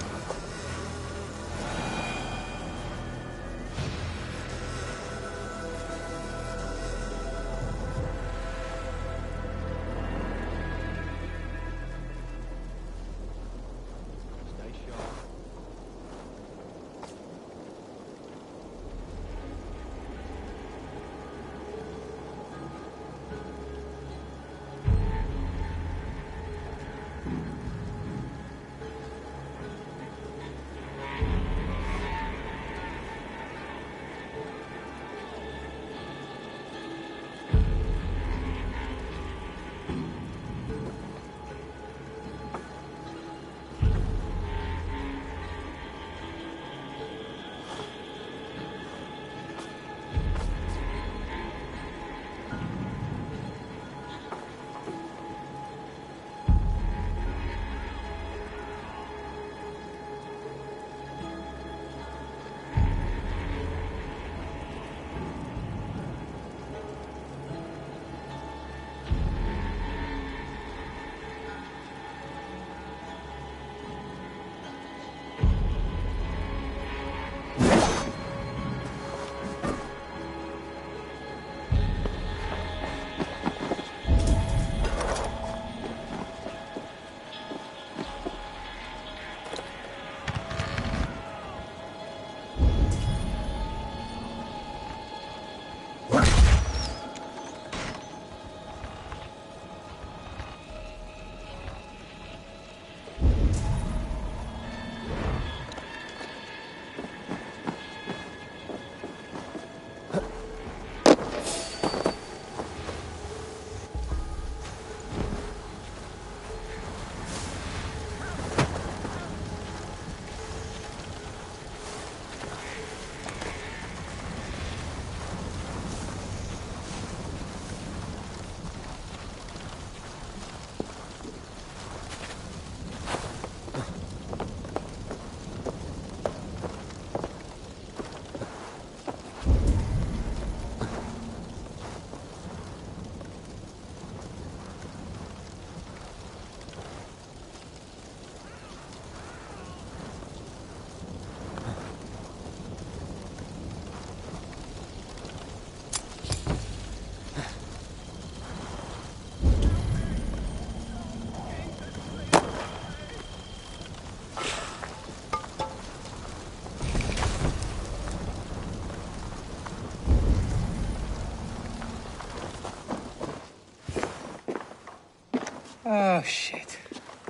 Oh, shit.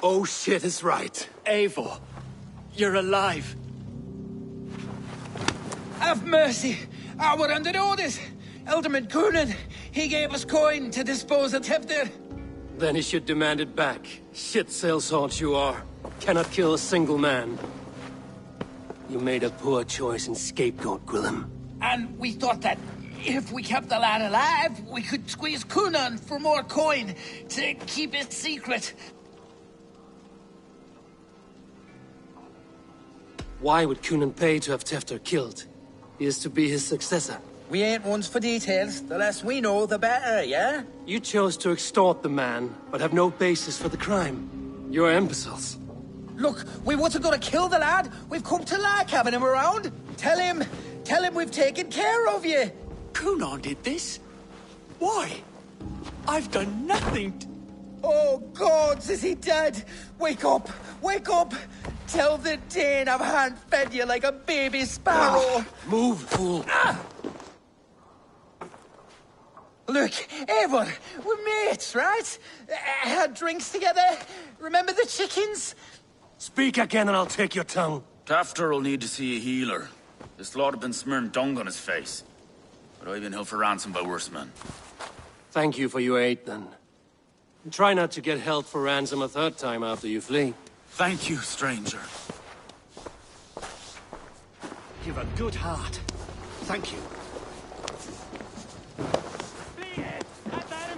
Oh, shit is right. Eivor, you're alive. Have mercy! We're under orders! Alderman Coonan, he gave us coin to dispose of Tefter. Then he should demand it back. Shit sellsword you are. Cannot kill a single man. You made a poor choice in scapegoat, Gwillem. And we thought that if we kept the lad alive, we could squeeze Coonan for more coin to keep it secret. Why would Coonan pay to have Tefter killed? He is to be his successor. We ain't ones for details. The less we know, the better, yeah? You chose to extort the man, but have no basis for the crime. You're imbeciles. Look, we wasn't gonna kill the lad. We've come to like having him around. Tell him we've taken care of you. Coonan did this? Why? I've done nothing Oh, gods, is he dead? Wake up! Wake up! Tell the Dane I've hand-fed you like a baby sparrow! Move, fool! Look, Eivor, we're mates, right? Had drinks together. Remember the chickens? Speak again and I'll take your tongue. Tafter will need to see a healer. This lord have been smearing dung on his face. But I've been held for ransom by worse men. Thank you for your aid, then. And try not to get held for ransom a third time after you flee. Thank you, stranger. You've a good heart. Thank you.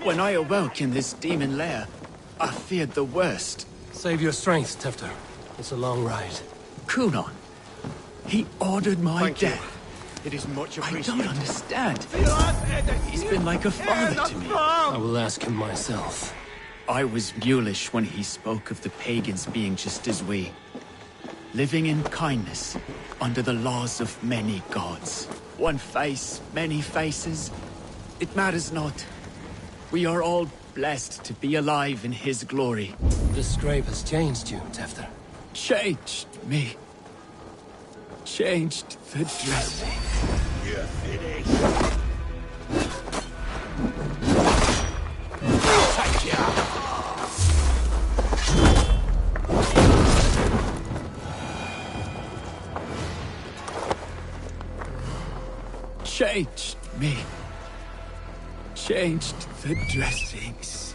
When I awoke in this demon lair, I feared the worst. Save your strength, Tefter. It's a long ride. Coonan, he ordered my death. It is much I appreciated. don't understand. He's been like a father to me. I will ask him myself. I was mulish when he spoke of the pagans being just as we. Living in kindness, under the laws of many gods. One face, many faces. It matters not. We are all blessed to be alive in his glory. The scrape has changed you, Tefter. Changed me. Changed the dressing. You're finished. Changed me. Changed the dressings.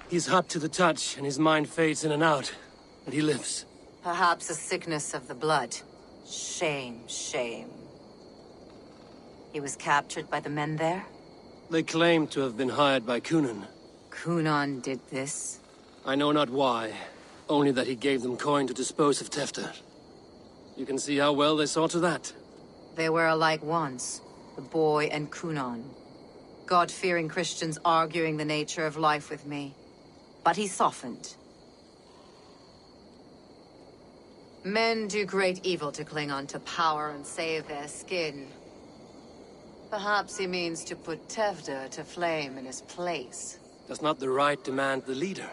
He's hot to the touch, and his mind fades in and out. But he lives. Perhaps a sickness of the blood. Shame, shame. He was captured by the men there? They claim to have been hired by Cunan. Cunan did this? I know not why. Only that he gave them coin to dispose of Tefter. You can see how well they saw to that. They were alike once, the boy and Cunan. God-fearing Christians arguing the nature of life with me. But he softened. Men do great evil to cling on to power and save their skin. Perhaps he means to put Tefter to flame in his place. Does not the right demand the leader?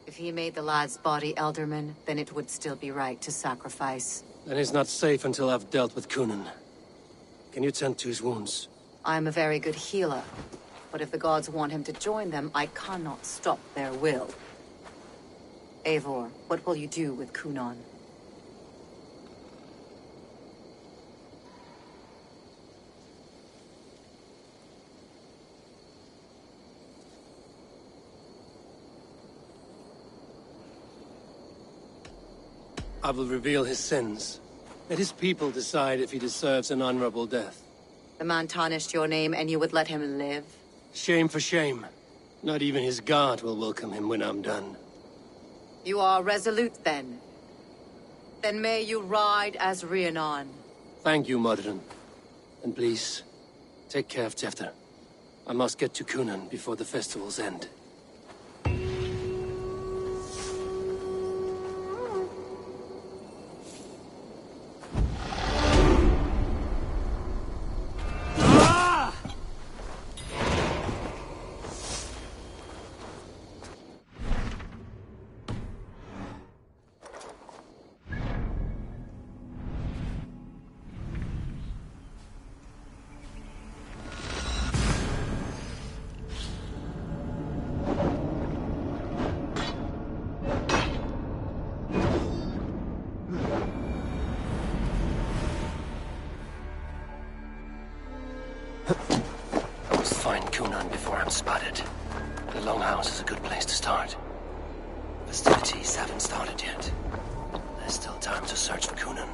If he made the lad's body Elderman, then it would still be right to sacrifice. Then he's not safe until I've dealt with Cunan. Can you tend to his wounds? I'm a very good healer. But if the gods want him to join them, I cannot stop their will. Eivor, what will you do with Cunan? I will reveal his sins. Let his people decide if he deserves an honorable death. The man tarnished your name and you would let him live? Shame for shame. Not even his guard will welcome him when I'm done. You are resolute, then. Then may you ride as Rhiannon. Thank you, Modern. And please, take care of Tefter. I must get to Cunan before the festivals end. Spotted. The Longhouse is a good place to start. Festivities haven't started yet. There's still time to search for Cunan.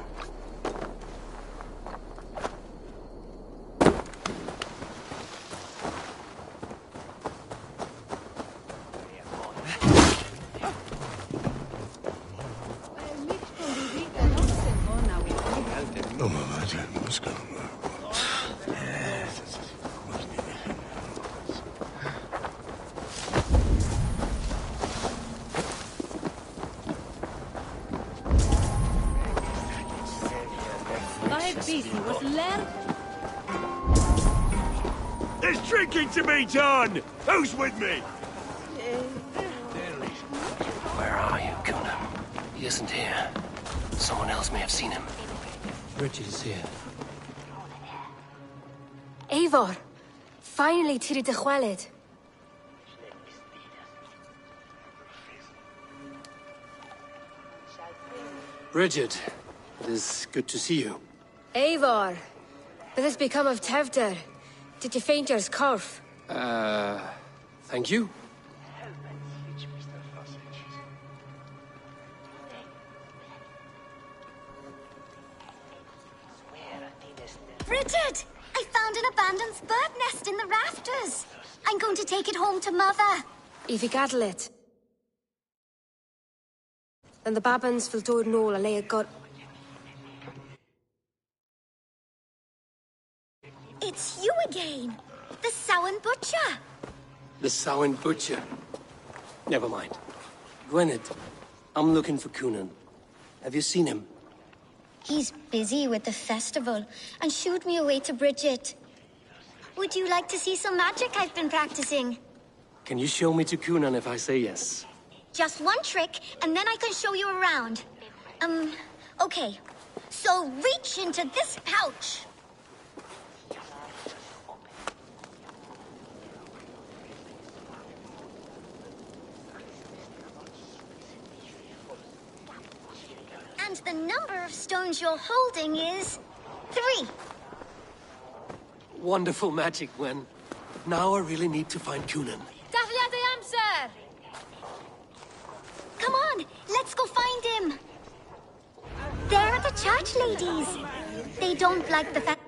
There's drinking to be done! Who's with me? Where are you, Cunan? He isn't here. Someone else may have seen him. Richard is here. Eivor! Finally, tiri de chweled. Bridget, it is good to see you. Eivor! What has become of Tevder? Did you faint yours corf? Thank you. Bridget! I found an abandoned bird nest in the rafters. I'm going to take it home to Mother. If you gather it. Then the babans will do no a lay a gut. It's you again. The Samhain Butcher. The Samhain Butcher. Never mind. Gwyneth, I'm looking for Coonan. Have you seen him? He's busy with the festival and shooed me away to Bridget. Would you like to see some magic I've been practicing? Can you show me to Coonan if I say yes? Just one trick, and then I can show you around. Okay. So reach into this pouch. And the number of stones you're holding is 3. Wonderful magic, Gwen. Now I really need to find Coonan. Come on, let's go find him. There are the church ladies. They don't like the fact